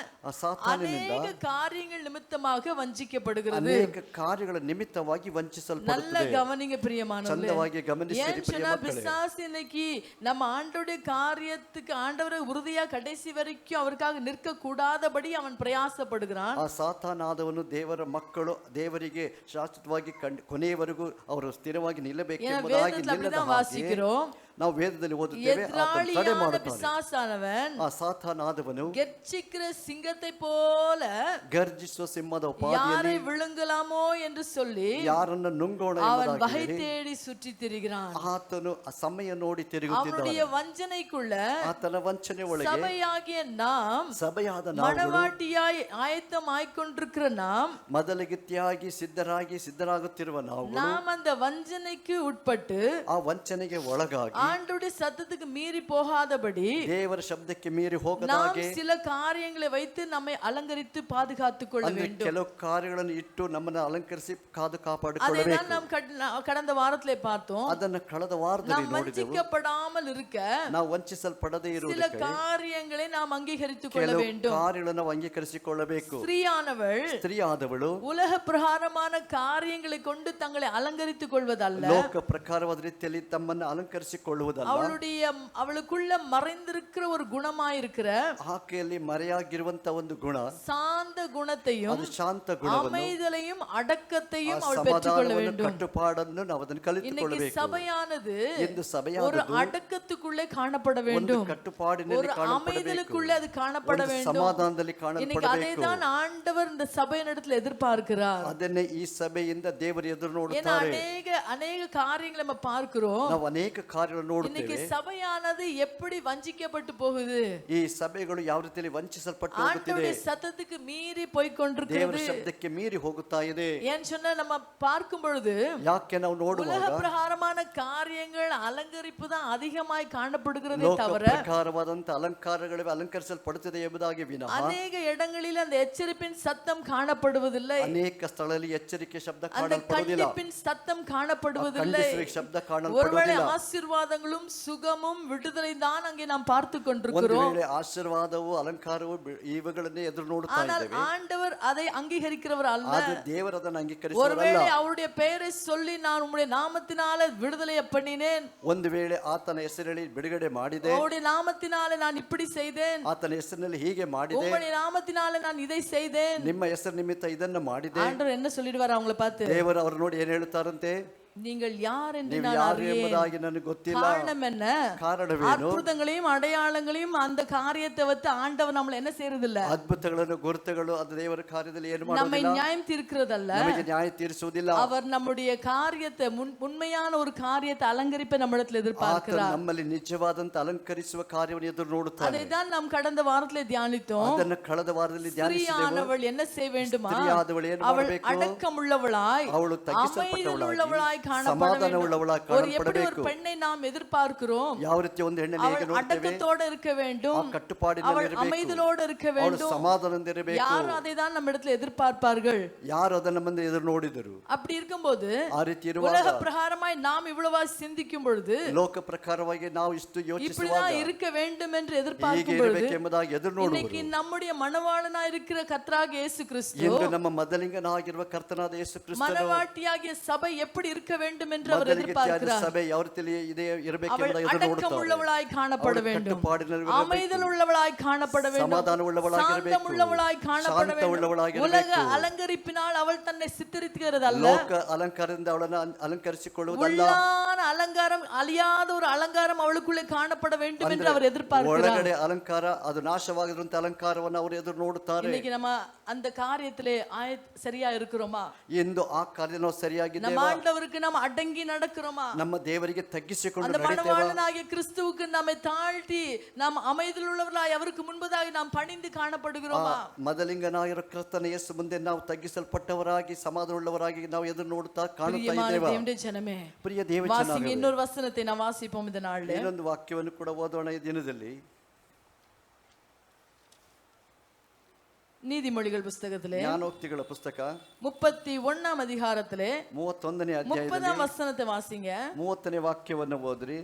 ಆ ಸಾತಾನಿನಿಂದ அநேக காரியங்கள் நிமித்தமாக வஞ்சிக்கப்படுகிறது. ಅನೇಕ ಕಾರ್ಯಗಳ ನಿಮಿತ್ತವಾಗಿ நல்ல ವಂಚಿಸಲ್ಪಡುತ್ತದೆ. கவனிங்க பிரியமானவர்களே. ಚಂದವಾಗಿ ಗಮನಿಸಿರಿ ஏன் சொன்னா ಪ್ರಿಯ ಮಕ್ಕಳೇ. பிசாசு இன்னைக்கு இன்னைக்கு நம்ம ஆண்டவருடைய காரியத்துக்கு ஆண்டவரை உறுதியா கடைசி வரைக்கும் அவருக்காக நிற்க கூடாதபடி அவன் பிரயாசப்படுகிறான். ಆ ಸಾತಾನಾದವನು ದೇವರ ಮಕ್ಕಳು ದೇವರಿಗೆ ಶಾಶ್ವತವಾಗಿ ಕೊನೆಯವರೆಗೂ ಅವರು ಸ್ಥಿರವಾಗಿ ನಿಲ್ಲಬೇಕೆಂಬುದಾಗಿ ನಿಲ್ಲದ ಹಾಗೆ வாசிக்கிறோம். ನಾವು ವೇದದಲ್ಲಿ ಓದುತ್ತೇವೆ, ಆತನು ತಡೆ ಮಾಡುತ್ತಾನೆ. பிசாசானவன் ಆ ಸಾತಾನಾದವನು கெர்ச்சிக்கிற சிங்கத்தை போல ಗರ್ಜಿಸುವ ಸಿಂಹದ யாரை ಉಪಾದಿಯಲ್ಲಿ விழுங்கலாமோ என்று சொல்லி ಯಾರನ್ನು ನುಂಗೋಣ அவன் ಎಂಬುದಾಗಿ வகை ಹೇಳಿ தேடி சுற்றி திரிகிறான். ಆತನು ಆ ಸಮಯ ನೋಡಿ அவனுடைய ತಿರುಗುತ್ತಿದ್ದಾನೆ. வஞ்சனைக்குள்ள ಆತನ ವಂಚನೆ ಒಳಗೆ சபையாகிய நாம் ಸಭೆಯಾದ ನಾವು மணவாட்டியாய் ஆயத்தமாய்க்கொண்டிருக்கிற நாம் ಮೊದಲಿಗಿತ್ತಿಯಾಗಿ ಸಿದ್ಧರಾಗುತ್ತಿರುವ ನಾವು நாம் அந்த வஞ்சனைக்கு உட்பட்டு ಆ ವಂಚನೆಗೆ ಒಳಗಾಗಿ ஆண்டவருடைய சத்தத்துக்கு மீறி போகாதபடி ದೇವರ ಶಬ್ದಕ್ಕೆ ಮೀರಿ ಹೋಗದ நாம் ಹಾಗೆ சில காரியங்களை வைத்து நம்மை அலங்கரித்து பாதுகாத்துக் கொள்ள ಅಂದ್ರೆ வேண்டும். ಕೆಲವು ಕಾರ್ಯಗಳನ್ನು ಇಟ್ಟು ನಮ್ಮನ್ನು ಅಲಂಕರಿಸಿ ಕಾದು அதைதான் ಕಾಪಾಡಿಕೊಳ್ಳಬೇಕು. நாம் கடந்த வாரத்திலே பார்த்தோம். ಅದನ್ನ ಕಳೆದ ವಾರದಲ್ಲಿ நாம் ನೋಡಿದೆವು. வஞ்சிக்கப்படாமல் இருக்க ನಾವು ವಂಚಿಸಲ್ಪಡದೇ சில ಇರುವುದಕ್ಕೆ காரியங்களை நாம் அங்கீகரித்துக் கொள்ள ಕೆಲವು வேண்டும். ಕಾರ್ಯಗಳನ್ನು ನಾವು ಅಂಗೀಕರಿಸಿಕೊಳ್ಳಬೇಕು. ஸ்திரீயானவள் ಸ್ತ್ರೀಯಾದವಳು உலக பிரகாரமான காரியங்களை கொண்டு தங்களை அலங்கரித்துக் கொள்வதல்ல, ಲೋಕ ಪ್ರಕಾರವಾದ ರೀತಿಯಲ್ಲಿ ತಮ್ಮನ್ನು ಅಲಂಕರಿಸಿಕೊಳ್ಳುವುದಲ್ಲ, அவளுக்குள்ள மறைந்திருக்கிற ஒரு குணமாயிருக்கிற ಆಕೆಯಲ್ಲಿ ಮರೆಯಾಗಿರುವಂತ ಒಂದು ಗುಣ, சாந்த குணத்தையும் ಅದು ಶಾಂತ ಗುಣವನ್ನು, அமைதலையும் அடக்கத்தையும் அவள் பெற்றுக்கொள்ள ಸಮಾಧಾನವನ್ನು, வேண்டும். ಕಟ್ಟುಪಾಡನ್ನು ನಾವು ಅದನ್ನು இன்னைக்கு ಕಲಿತುಕೊಳ್ಳಬೇಕು. சபையானது ಎಂದು ஒரு ಸಭೆಯಾದದ್ದು அடக்கத்துக்குள்ளே காணப்பட ಒಂದು வேண்டும், ಕಟ್ಟುಪಾಡಿನಲ್ಲಿ ஒரு ಕಾಣಪಡಬೇಕು, அமைதலுக்குள்ளே அது காணப்பட ಒಂದು வேண்டும். ಸಮಾಧಾನದಲ್ಲಿ இன்னைக்கு ಕಾಣಪಡಬೇಕು. அதைதான் ஆண்டவர் இந்த சபையினிடத்தில் எதிர்பார்க்கிறார். ಅದನ್ನೇ ಈ ಸಭೆಯಿಂದ ದೇವರು ಎದುರು ஏன்னா ನೋಡುತ್ತಾರೆ. அநேக காரியங்களை நம்ம பார்க்கிறோம். ನಾವು ಅನೇಕ ಕಾರ್ಯಗಳನ್ನು இன்னைக்கு ನೋಡುತ್ತೇವೆ. சபையானது எப்படி வஞ்சிக்கப்பட்டு போகுது, ಈ ಸಭೆಗಳು ಯಾವ ರೀತಿಯಲ್ಲಿ ವಂಚಿಸಲ್ಪಟ್ಟು ಹೋಗುತ್ತಿದೆ, ஆண்டவருடைய சத்தத்துக்கு மீறி போய் ದೇವರ கொண்டிருக்கிறது. ಶಬ್ದಕ್ಕೆ ಮೀರಿ ಹೋಗುತ್ತಾ ಇದೆ. ஏன்னு சொன்னா நம்ம பார்க்கும் பொழுது ಯಾಕೆ ನಾವು ನೋಡುವಾಗ உலக பிரகாரமான காரியங்கள் அலங்கரிப்பு தான் அதிகமாய் காணப்படுகிறதே ಲೋಕ தவிர ಪ್ರಕಾರವಾದಂತ ಅಲಂಕಾರಗಳು ಅಲಂಕರಿಸಲ್ಪಡುತ್ತದೆ ಎಂಬುದಾಗಿ ವಿನಃ அநேக இடங்களில் அந்த எச்சரிப்பின் சத்தம் காணப்படுவதில்லை, ಅನೇಕ ಸ್ಥಳದಲ್ಲಿ ಎಚ್ಚರಿಕೆ ಶಬ್ದ அந்த ಕಾಣಲ್ಪಡುವುದಿಲ್ಲ, கண்டிப்பின் சத்தம் காணப்படுவதில்லை. ಖಂಡಿಸುವ ಶಬ್ದ ஒருவேளை ಕಾಣಲ್ಪಡುವುದಿಲ್ಲ. ஆசீர்வாதங்களும் சுகமும் விடுதலை தான் அங்கே நாம் பார்த்து ಒಂದು கொண்டிருக்கிறோம். ವೇಳೆ ಆಶೀರ್ವಾದವು ಅಲಂಕಾರವು ಇವುಗಳನ್ನೇ ಎದುರು ನೋಡುತ್ತಾ ஆனால் ಇದ್ದೇವೆ. ஆண்டவர் அதை அங்கீகரிக்கிறவர் அல்ல. ಅದು ದೇವರು ಅದನ್ನು ಅಂಗೀಕರಿಸುವವರಲ್ಲ. ஒருவேளை அவருடைய பெயரை சொல்லி நான் உம்முடைய நாமத்தினால விடுதலை பண்ணினேன், ಒಂದು ವೇಳೆ ಆತನ ಹೆಸರಲ್ಲಿ ಬಿಡುಗಡೆ ಮಾಡಿದೆ, அவருடைய நாமத்தினால நான் இப்படி செய்தேன், ಆತನ ಹೆಸರಿನಲ್ಲಿ ಹೀಗೆ ಮಾಡಿದೆ, உம்முடைய நாமத்தினால நான் இதை செய்தேன், ನಿಮ್ಮ ಹೆಸರು ನಿಮಿತ್ತ ಇದನ್ನು ಮಾಡಿದೆ, ஆண்டவர் என்ன சொல்லிடுவார் அவங்கள பார்த்து? ದೇವರು ಅವರು ನೋಡಿ ಏನ್ ಹೇಳ್ತಾರಂತೆ, நீங்கள் யார் என்று ನೀವು நான் ಯಾರು அறியேன். ಎಂಬುದಾಗಿ ನನಗೆ ಗೊತ್ತಿಲ್ಲ. காரணம் என்ன? ಕಾರಣವೇನು? அற்புதங்களையும் அடையாளங்களையும் அந்த காரியத்தை வைத்து ஆண்டவர் நம்மள என்ன செய்யறது இல்ல, ಅದ್ಭುತಗಳನ್ನು ಗುರುತುಗಳು ಅದು ದೇವರ ಕಾರ್ಯದಲ್ಲಿ ಏನು நம்மை ಮಾಡುವುದಿಲ್ಲ, நியாயம் தீர்க்கிறதல்ல. ನಮಗೆ ನ್ಯಾಯ ತೀರಿಸುವುದಿಲ್ಲ. அவர் நம்முடைய காரியத்தை உண்மையான ஒரு காரியத்தை அலங்கரிப்பை நம்மிடத்தில் ಆತ எதிர்பார்க்கிறார். ನಮ್ಮಲ್ಲಿ ನಿಜವಾದಂತ ಅಲಂಕರಿಸುವ ಕಾರ್ಯವನ್ನು ಎದುರು ನೋಡುತ್ತಾನೆ. அதைதான் நாம் கடந்த வாரத்திலே தியானித்தோம். ಅದನ್ನ ಕಳೆದ ವಾರದಲ್ಲಿ ಧ್ಯಾನಿಸಿದೆವು. ஸ்திரீயானவள் என்ன செய்ய வேண்டுமா? ಸ್ತ್ರೀಯಾದವಳು ಏನು அவள் ಮಾಡಬೇಕು? அடக்கமுள்ளவளாய், ಅವಳು ತಗ್ಗಿಸಲ್ಪಟ್ಟವಳಾಗಿ, காணப்பட ಸಮಾಧಾನವುಳ್ಳವಳಾಗಿ வேண்டும். எப்படி ஒரு ಕಾಣಪಡಬೇಕು. பெண்ணை நாம் எதிர்பார்க்கிறோம்? ಯಾವ ರೀತಿ ಒಂದು ಹೆಣ್ಣನ್ನು ಹೇಗೆ அவள் ನೋಡ್ತೇವೆ, அடக்கத்தோட இருக்க வேண்டும், ಆ ಕಟ್ಟುಪಾಡಿನಲ್ಲಿ அவள் ಇರಬೇಕು, அமைதலோடு இருக்க ಅವಳು வேண்டும். ಸಮಾಧಾನದಿಂದ ಇರಬೇಕು. யார் அதைதான் நம்ம இடத்துல எதிர்பார்ப்பார்கள்? ಯಾರು ಅದನ್ನ ಮುಂದೆ ಎದುರು ನೋಡಿದರು. அப்படி இருக்கும்போது ಆ ರೀತಿ ಇರುವಾಗ உலக பிரகாரமாய் நாம் இவ்வளவா சிந்திக்கும் பொழுது, ಲೋಕ ಪ್ರಕಾರವಾಗಿ ನಾವು ಇಷ್ಟು ಯೋಚಿಸುವಾಗ இப்படிதான் இருக்க வேண்டும் என்று ಹೀಗೆ எதிர்பார்க்கும் பொழுது, ಇರಬೇಕೆಂಬುದಾಗಿ ಎದುರು இன்னைக்கு ನೋಡುವರು. நம்முடைய மணவாளனாய் இருக்கிற கர்த்தராகிய இயேசு கிறிஸ்து, ಎಂದು ನಮ್ಮ ಮೊದಲಿಂಗನಾಗಿರುವ ಕರ್ತನಾದ ಯೇಸು ಕ್ರಿಸ್ತನು மணவாட்டியாகிய சபை எப்படி இருக்க வேண்டும் என்று அவர் ಮೊದಲಿಗೆ எதிர்பார்க்கிறார். ಸಭೆ ಯಾವ ರೀತಿಯಲ್ಲಿ ಇದೆ அவள் ಇರಬೇಕೆಂಬುದಾಗಿ ಎದುರು அடக்கம் ನೋಡುತ್ತಾರೆ. உள்ளவளாய் காணப்பட அவಳು வேண்டும், ಕಟ್ಟುಪಾಡಿನಲ್ಲಿ அமைதல் உள்ளவளாய் காணப்பட வேண்டும், ಸಮಾಧಾನ ಉಳ್ಳವಳಾಗಿ சாந்தம் ಇರಬೇಕು, உள்ளவளாய் காணப்பட ಶಾಂತ ಉಳ್ಳವಳಾಗಿ வேண்டும். உலக ಇರಬೇಕು. அலங்கரிப்பினால் அவள் தன்னை சித்தரிக்கிறது அல்ல, ಲೋಕ ಅಲಂಕಾರದಿಂದ ಅವಳನ್ನು ಅಲಂಕರಿಸಿಕೊಳ್ಳುವುದಲ್ಲ, உள்ளான அலங்காரம், அழியாத ஒரு அலங்காரம் அவளுக்குள்ளே காணப்பட வேண்டும் என்று அவர் எதிர்பார்க்கிறார். ಒಳಗಡೆ ಅಲಂಕಾರ ಅದು ನಾಶವಾಗಿರುವಂತ ಅಲಂಕಾರವನ್ನು ಅವರು ಎದುರು ನೋಡುತ್ತಾರೆ. இன்னைக்கு நம்ம அந்த காரியத்திலே சரியா இருக்கிறோமா? ಎಂದು ಆ ಕಾರ್ಯ ನಾವು ಸರಿಯಾಗಿದ್ದೇವೆ, நம்ம ஆண்டவருக்கு நம்ம அடங்கி நடக்கிறோமா? ನಮ್ಮ ದೇವರಿಗೆ ತಗ್ಗಿಸಿಕೊಂಡು அந்த ನಡೀತೇವೆ, மணவாளனாகிய கிறிஸ்துவுக்கு நம்மை தாழ்த்தி நாம் அமைதல் உள்ளவர்களாய் அவருக்கு முன்பதாக நாம் பணிந்து காணப்படுகிறோமா? ಮೊದಲಿಂಗನಾಗಿರೋ ಕ್ರಿಸ್ತನ ಯೇಸು ಮುಂದೆ ನಾವು ತಗ್ಗಿಸಲ್ಪಟ್ಟವರಾಗಿ ಸಮಾಧಾನವುಳ್ಳವರಾಗಿ ನಾವು ಎದುರು ನೋಡುತ್ತಾ ಕಾಣುತ್ತಾ பிரியமான ಇದ್ದೇವೆ. தேவனுடைய ஜனமே, ಪ್ರಿಯ ದೇವ வாசிங்க இன்னொரு வசனத்தை நான் வாசிப்போம் இந்த நாள்ல. ಇನ್ನೊಂದು ವಾಕ್ಯವನ್ನು ಕೂಡ ಓದೋಣ ಈ ದಿನದಲ್ಲಿ. நீதிமொழிகள் புஸ்தகத்திலே ಜ್ಞಾನೋಕ್ತಿಗಳ ಪುಸ್ತಕ 31ஆம் அதிகாரத்திலே 31ನೇ ಅಧ್ಯಾಯದಲ್ಲಿ 30ஆம் வசனத்தை வாசிங்க. 30ನೇ ವಾಕ್ಯವನ್ನು ಓದ್ರಿ.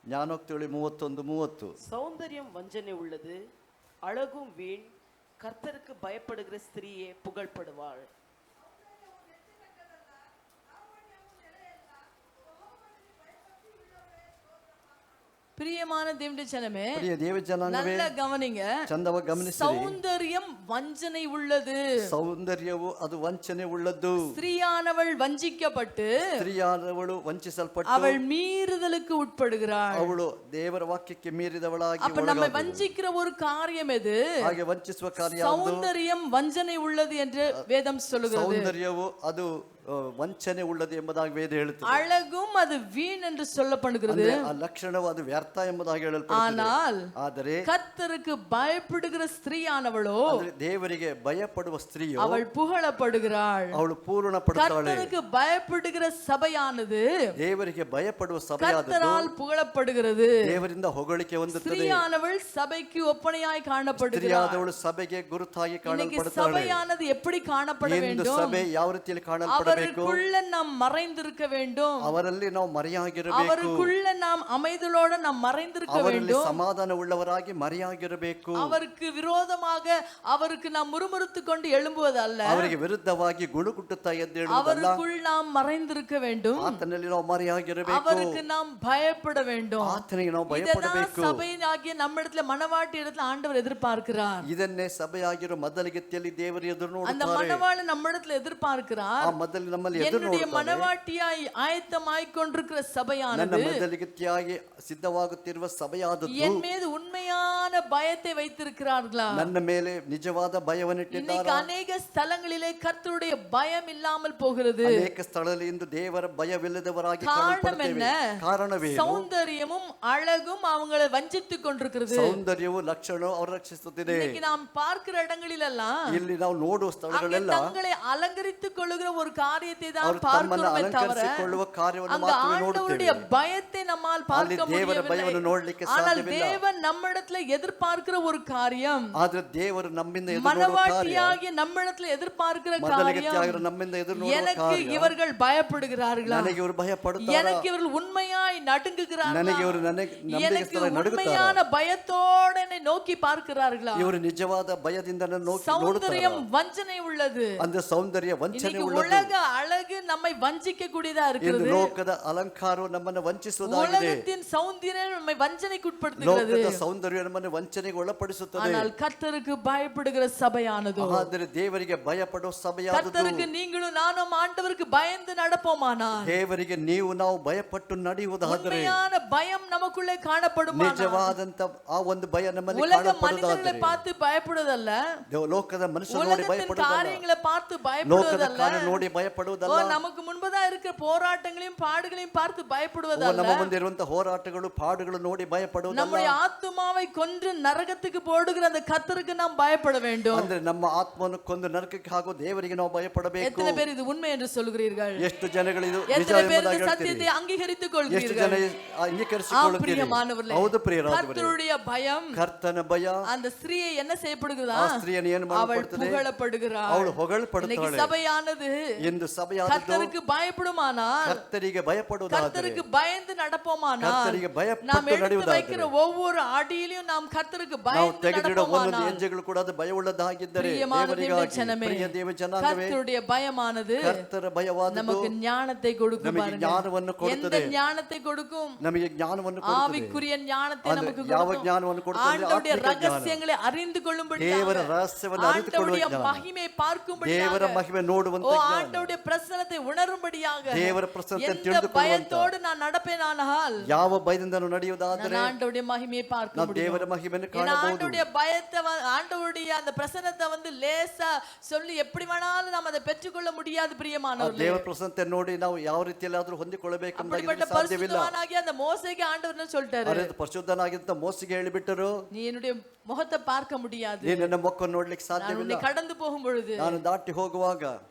ಜ್ಞಾನೋಕ್ತಿಗಳು 31:30. சௌந்தரியம் வஞ்சனை உள்ளது, அழகும் வீண், கர்த்தருக்கு பயப்படுகிற ஸ்திரீயே புகழ்படுவாள். பிரியமான தேவனுடைய ஜனமே, ಪ್ರಿಯ ದೇವ ಜನಾಂಗವೇ, நல்ல கவனிங்க. ಚಂದವಾಗಿ ಗಮನಿಸಿರಿ. சௌந்தரியம் வஞ்சனை உள்ளது. ಸೌಂದರ್ಯವು ಅದು ವಂಚನೆ ಉಳ್ಳದ್ದು. ஸ்திரீயானவள் வஞ்சிக்கப்பட்டு ಸ್ತ್ರೀಯಾದವಳು ವಂಚಿಸಲ್ಪಟ್ಟು அவள் மீறுதலுக்கு உட்படுகிறாள். ಅವಳು ದೇವರ ವಾಕ್ಯಕ್ಕೆ ಮೀರಿದವಳಾಗಿ அப்ப நம்ம வஞ்சிக்கிற ஒரு காரியம் எது? ಹಾಗೆ ವಂಚಿಸುವ ಕಾರ್ಯ ಯಾವುದು? சௌந்தரியம் வஞ்சனை உள்ளது என்று வேதம் சொல்லுகிறது. ಸೌಂದರ್ಯವು ಅದು ವಂಚನೆ ಉಳ್ಳದು ಎಂಬುದಾಗಿ ವೇದ ಹೇಳುತ್ತದೆ. அழகும் அது வீண் என்று சொல்லப்படுகிறது. ಆ ಲಕ್ಷಣವು ಅದು ವ್ಯರ್ಥ ಎಂಬುದಾಗಿ ಹೇಳಲ್ಪಡುತ್ತದೆ. ஆனால் ಆದರೆ கர்த்தருக்கு பயப்படுகிற ஸ்திரீயானவளோ, ದೇವರಿಗೆ ಭಯಪಡುವ ಸ್ತ್ರೀಯು அவள் புகழப்படுகிறாள். ಅವಳು ಪೂರ್ಣ ಪಡುತ್ತಾಳೆ. கர்த்தருக்கு பயப்படுகிற சபையானது ದೇವರಿಗೆ ಭಯಪಡುವ ಸಭೆಯಾದದ್ದು கர்த்தரால் புகழப்படுகிறது. ದೇವರಿಂದ ಹೊಗಳಿಕೆ ಹೊಂದುತ್ತದೆ. ஸ்திரீயானவள் சபைக்கு ஒப்பனையாய் காணப்படுகிறாள். ಸ್ತ್ರೀಯಾದವಳು ಸಭೆಗೆ ಗುರುತಾಗಿ இன்னைக்கு ಕಾಣಲ್ಪಡುತ್ತಾಳೆ. சபையானது எப்படி காணப்பட ಇಂದು வேண்டும்? ಸಭೆ ಯಾವ ರೀತಿಯಲ್ಲಿ ಕಾಣಲ್ಪಡಬೇಕು? அவருக்குள்ள நாம் மறைந்திருக்க வேண்டும். ಅವರಲ್ಲಿ ನಾವು ಮರೆಯಾಗಿರಬೇಕು. அவருக்குள்ள நாம் அமைதலோட நாம் மறைந்திருக்க ಅವರಲ್ಲಿ வேண்டும். ಸಮಾಧಾನ ಉಳ್ಳವರಾಗಿ ಮರೆಯಾಗಿರಬೇಕು. அவருக்கு விரோதமாக அவருக்கு நாம் முறுமுறுத்துக் கொண்டு எழும்புவதல்ல, ಅವರಿಗೆ ವಿರುದ್ಧವಾಗಿ ಗುಣಗುಟ್ಟುತ್ತಾ ಎದ್ದೇಳುವುದಲ್ಲ. அவருக்குள் நாம் மறைந்திருக்க வேண்டும். ಆತನಲ್ಲಿ ನಾವು ಮರೆಯಾಗಿರಬೇಕು. அவருக்கு நாம் பயப்பட வேண்டும். ಆತನಿಗೆ ನಾವು இதெல்லாம் ಭಯಪಡಬೇಕು. சபையாகிய நம்மிடத்துல மனவாட்டி இடத்துல ஆண்டவர் எதிர்பார்க்கிறார். ಇದನ್ನೇ ಸಭೆಯಾಗಿರೋ ಮೊದಲಿಗೆತ್ತಿಯಲ್ಲಿ ದೇವರು ಎದುರು அந்த ನೋಡುತ್ತಾರೆ. மனவாள நம்மிடத்துல எதிர்பார்க்கிறார். ಆ ಮೊದಲು ನಮ್ಮಲ್ಲಿ ಎದುರು என்னுடைய ನೋಡುತ್ತಾರೆ. மனவாட்டியாய் ஆயத்தமாய் கொண்டிருக்கிற ನನ್ನ சபையானது ಮೊದಲಿಗೆತ್ತಿಯಾಗಿ ಸಿದ್ಧವಾಗುತ್ತಿರುವ ಸಭೆಯಾದದ್ದು என் மீது உண்மையான பயத்தை வைத்திருக்கிறார்களா? ನನ್ನ ಮೇಲೆ ನಿಜವಾದ இன்னைக்கு ಭಯವನ್ನಿಟ್ಟಿದ್ದಾರೆ. அநேக ஸ்தலங்களிலே கர்த்தருடைய பயம் இல்லாமல் போகிறது. ಅನೇಕ ಸ್ಥಳದಲ್ಲಿ ಇಂದು ದೇವರ ಭಯವಿಲ್ಲದವರಾಗಿ காரணம் ಕಾಣಲ್ಪಡುತ್ತೇವೆ. என்ன? ಕಾರಣವೇನು? சௌந்தரியமும் அழகும் அவங்களை வஞ்சித்துக் கொண்டிருக்கிறது. ಸೌಂದರ್ಯವು ಲಕ್ಷಣವು ಅವರು ರಕ್ಷಿಸುತ್ತಿದೆ. இன்னைக்கு நாம் பார்க்கிற இடங்களிலெல்லாம் ಇಲ್ಲಿ ನಾವು ನೋಡುವ அங்கே ಸ್ಥಳಗಳೆಲ್ಲ தங்களை அலங்கரித்துக் கொள்ளுகிற ஒரு காரியத்தை தான் ಅವರು ತಮ್ಮನ್ನು பார்க்கிறோமே தவிர ಅಲಂಕರಿಸಿಕೊಳ್ಳುವ ಕಾರ್ಯವನ್ನು அங்க ಮಾತ್ರ ஆண்டவருடைய ನೋಡುತ್ತೇವೆ. பயத்தை நம்மால் ಅಲ್ಲಿ பார்க்க ದೇವರ ಭಯವನ್ನು முடியவில்லை. ನೋಡಲಿಕ್ಕೆ ஆனால் ಸಾಧ್ಯವಿಲ್ಲ. தேவன் நம்மிடத்துல எதிர்பார்க்கிற ஒரு காரியம், ಆದ್ರೆ ದೇವರು ನಮ್ಮಿಂದ ಎದುರು ನೋಡುವ ಕಾರ್ಯ, மனவாட்டியாகிய நம்மிடத்துல எதிர்பார்க்கிற ಮೊದಲಿಗೆತ್ತಿಯಾಗಿ காரியம், ನಮ್ಮಿಂದ ಎದುರು ನೋಡುವ எனக்கு ಕಾರ್ಯ, இவர்கள் பயப்படுகிறார்களா? ನನಗೆ ಇವರು ಭಯಪಡುತ್ತಾರೆ, எனக்கு இவர்கள் உண்மையாய் நடுங்குகிறார்களா? ನನಗೆ ಇವರು ನನಗೆ எனக்கு ನಂಬಿಕೆಸ್ತರಾಗಿ ನಡುಗುತ್ತಾರೆ, உண்மையான பயத்தோட என்னை நோக்கி பார்க்கிறார்களா? ಇವರು ನಿಜವಾದ ಭಯದಿಂದ ನನ್ನ ನೋಡುತ್ತಾರೆ. சௌந்தரியம் வஞ்சனை உள்ளது. ಅಂದ್ರೆ ಸೌಂದರ್ಯ ವಂಚನೆ இன்னைக்கு ಉಳ್ಳದು. உலக அழகு நம்மை வஞ்சிக்க கூடியதா ಇಂದು இருக்கிறது. ಲೋಕದ ಅಲಂಕಾರವು ನಮ್ಮನ್ನು ವಂಚಿಸುವುದಾಗಿದೆ. உலகத்தின் சௌந்தரியம் நம்மை வஞ்சனைக்கு உட்படுத்துகிறது. ಲೋಕದ ಸೌಂದರ್ಯ ನಮ್ಮನ್ನು ವಂಚನೆಗೆ ಒಳಪಡಿಸುತ್ತದೆ. ஆனால் கர்த்தருக்கு பயப்படுகிற சபையானதோ, ಆದರೆ ದೇವರಿಗೆ ಭಯಪಡುವ ಸಭೆಯಾದದ್ದು, கர்த்தருக்கு நீங்களும் நானும் ஆண்டவருக்கு பயந்து நடப்போமானால், ದೇವರಿಗೆ ನೀವು ನಾವು ಭಯಪಟ್ಟು ನಡೆಯುವುದಾದರೆ, உண்மையான பயம் நமக்குள்ளே காணப்படுமானால், ನಿಜವಾದಂತ ಆ ಒಂದು ಭಯ ನಮ್ಮಲ್ಲಿ உலக மனிதர்களை ಕಾಣப்படுವುದಾದರೆ, பார்த்து பயப்படுவதல்ல, ಲೋಕದ ಮನುಷ್ಯರು ನೋಡಿ உலகத்தின் ಭಯಪಡುವುದಲ್ಲ, காரியங்களை பார்த்து ಲೋಕದ பயப்படுவதல்ல, ಕಾರ್ಯ ನೋಡಿ ஓ, ಭಯಪಡುವುದಲ್ಲ, நமக்கு முன்பதா இருக்கிற போராட்டங்களையும் பாடுகளையும் பார்த்து ಓ, பயப்படுவதல்ல, ನಮ್ಮ ಮುಂದೆ ಇರುವಂತಹ ಹೋರಾಟಗಳು ಪಾಡುಗಳು ನೋಡಿ ಭಯಪಡುವುದಲ್ಲ. நம்முடைய ஆத்துமாவை கொன்று நரகத்துக்கு போடுகிற அந்த கர்த்தருக்கு நாம் பயப்பட வேண்டும். ಅಂದ್ರೆ ನಮ್ಮ ಆತ್ಮವನ್ನು ಕೊಂದು ನರಕಕ್ಕೆ ಹಾಕೋ ದೇವರಿಗೆ ನಾವು ಭಯಪಡಬೇಕು. எத்தனை பேர் இது உண்மை என்று சொல்கிறீர்கள்? ಎಷ್ಟು ಜನಗಳು ಇದು ನಿಜ எத்தனை பேர் ಎಂಬುದಾಗಿ இந்த ಹೇಳ್ತೀರಿ? சத்தியத்தை அங்கீகரித்துக் ಎಷ್ಟು கொள்கிறீர்கள்? ಜನ ಅಂಗೀಕರಿಸಿಕೊಳ್ಳುತ್ತೀರಿ? பிரியமானவர்களே, ಹೌದು ಪ್ರಿಯರಾದವರೇ, கர்த்தருடைய பயம் ಕರ್ತನ ಭಯ அந்த ஸ்திரீயை என்ன செய்யப்படுகிறதா? ಆ ಸ್ತ್ರೀಯನ್ನು ಏನು அவள் ಮಾಡಲ್ಪಡುತ್ತದೆ? புகழப்படுகிறாள். ಅವಳು இன்னைக்கு ಹೊಗಳಲ್ಪಡುತ್ತಾಳೆ. சபையானது ಎಂದು ಸಭೆಯಾದದ್ದು கர்த்தருக்கு பயப்படுமானால், ಕರ್ತರಿಗೆ ಭಯಪಡುವುದಾದರೆ, கர்த்தருக்கு பயந்து நடப்போமானால், ಕರ್ತರಿಗೆ ಭಯಪಟ್ಟು நாம் எடுத்து ನಡೆಯುವುದಾದರೆ, வைக்கிற ஒவ்வொரு அடியிலும் நாம் கர்த்தருக்கு ನಾವು பயந்து ತೆಗೆದಿಡೋ ಒಂದೊಂದು நடப்போமானால், ಹೆಜ್ಜೆಗಳು ಕೂಡ ಅದು ಭಯವುಳ್ಳದಾಗಿದ್ದರೆ பிரியமான தேவனுடைய ದೇವರಿಗಾಗಿ, ஜனமே, ಪ್ರಿಯ ದೇವ ಜನಾಂಗವೇ, கர்த்தருடைய பயமானது ಕರ್ತರ ಭಯವಾದದ್ದು நமக்கு ஞானத்தை கொடுக்கும். ನಮಗೆ பாருங்க, ಜ್ಞಾನವನ್ನು எந்த ಕೊಡುತ್ತದೆ. ஞானத்தை கொடுக்கும்? ನಮಗೆ ಜ್ಞಾನವನ್ನು ಕೊಡುತ್ತದೆ. ஆவிக்குரிய ஞானத்தை ಅಂದ್ರೆ நமக்கு ಯಾವ கொடுக்கும். ಜ್ಞಾನವನ್ನು ಕೊಡುತ್ತದೆ? ஆண்டவருடைய ಆತ್ಮಿಕ ಜ್ಞಾನ. ரகசியங்களை அறிந்து கொள்ளும்படி, ದೇವರ ರಹಸ್ಯವನ್ನು ಅರಿತುಕೊಳ್ಳುವ ஆண்டவருடைய ಜ್ಞಾನ, மகிமையை பார்க்கும்படி, ದೇವರ ಮಹಿಮೆ ನೋಡುವಂತ ಜ್ಞಾನ, ஆண்டவருடைய பிரசன்னத்தை உணரும்படியாக, ದೇವರ ಪ್ರಸನ್ನತೆ எந்த ತಿಳಿದುಕೊಳ್ಳುವಂತ, பயத்தோடு நான் நடப்பேனானால் ಯಾವ ಭಯದಿಂದ ನಾವು ನಡೆಯುವುದಾದರೆ நான் ஆண்டவருடைய மகிமையை பார்க்க ನಾವು முடியும். ದೇವರ ಮಹಿಮೆಯನ್ನು ஏன்னா ಕಾಣಬಹುದು. ஆண்டவருடைய பயத்தை ஆண்டவருடைய அந்த பிரசன்னத்தை வந்து லேசா சொல்லி எப்படி வேணாலும் நாம் அதை பெற்றுக்கொள்ள முடியாது. பிரியமானவர்களே, ದೇವರ ಪ್ರಸನ್ನತೆ ನೋಡಿ ನಾವು ಯಾವ ರೀತಿಯಲ್ಲಾದ್ರೂ ಹೊಂದಿಕೊಳ್ಳಬೇಕೆಂಬ அப்படிப்பட்ட ಸಾಧ್ಯವಿಲ್ಲ. பரிசுத்தவானாகிய அந்த மோசேக்கு ஆண்டவர் என்ன சொல்லிட்டாரு? ಅರೆ ಪರಿಶುದ್ಧನಾಗಿದ್ದ ಮೋಸಿಗೆ ಹೇಳಿಬಿಟ್ಟರು, நீ என்னுடைய முகத்தை பார்க்க முடியாது, ನೀನು ನನ್ನ ಮುಖವನ್ನು ನೋಡ್ಲಿಕ್ಕೆ நான் ಸಾಧ್ಯವಿಲ್ಲ. உன்னை கடந்து போகும் பொழுது. ನಾನು ದಾಟಿ ಹೋಗುವಾಗ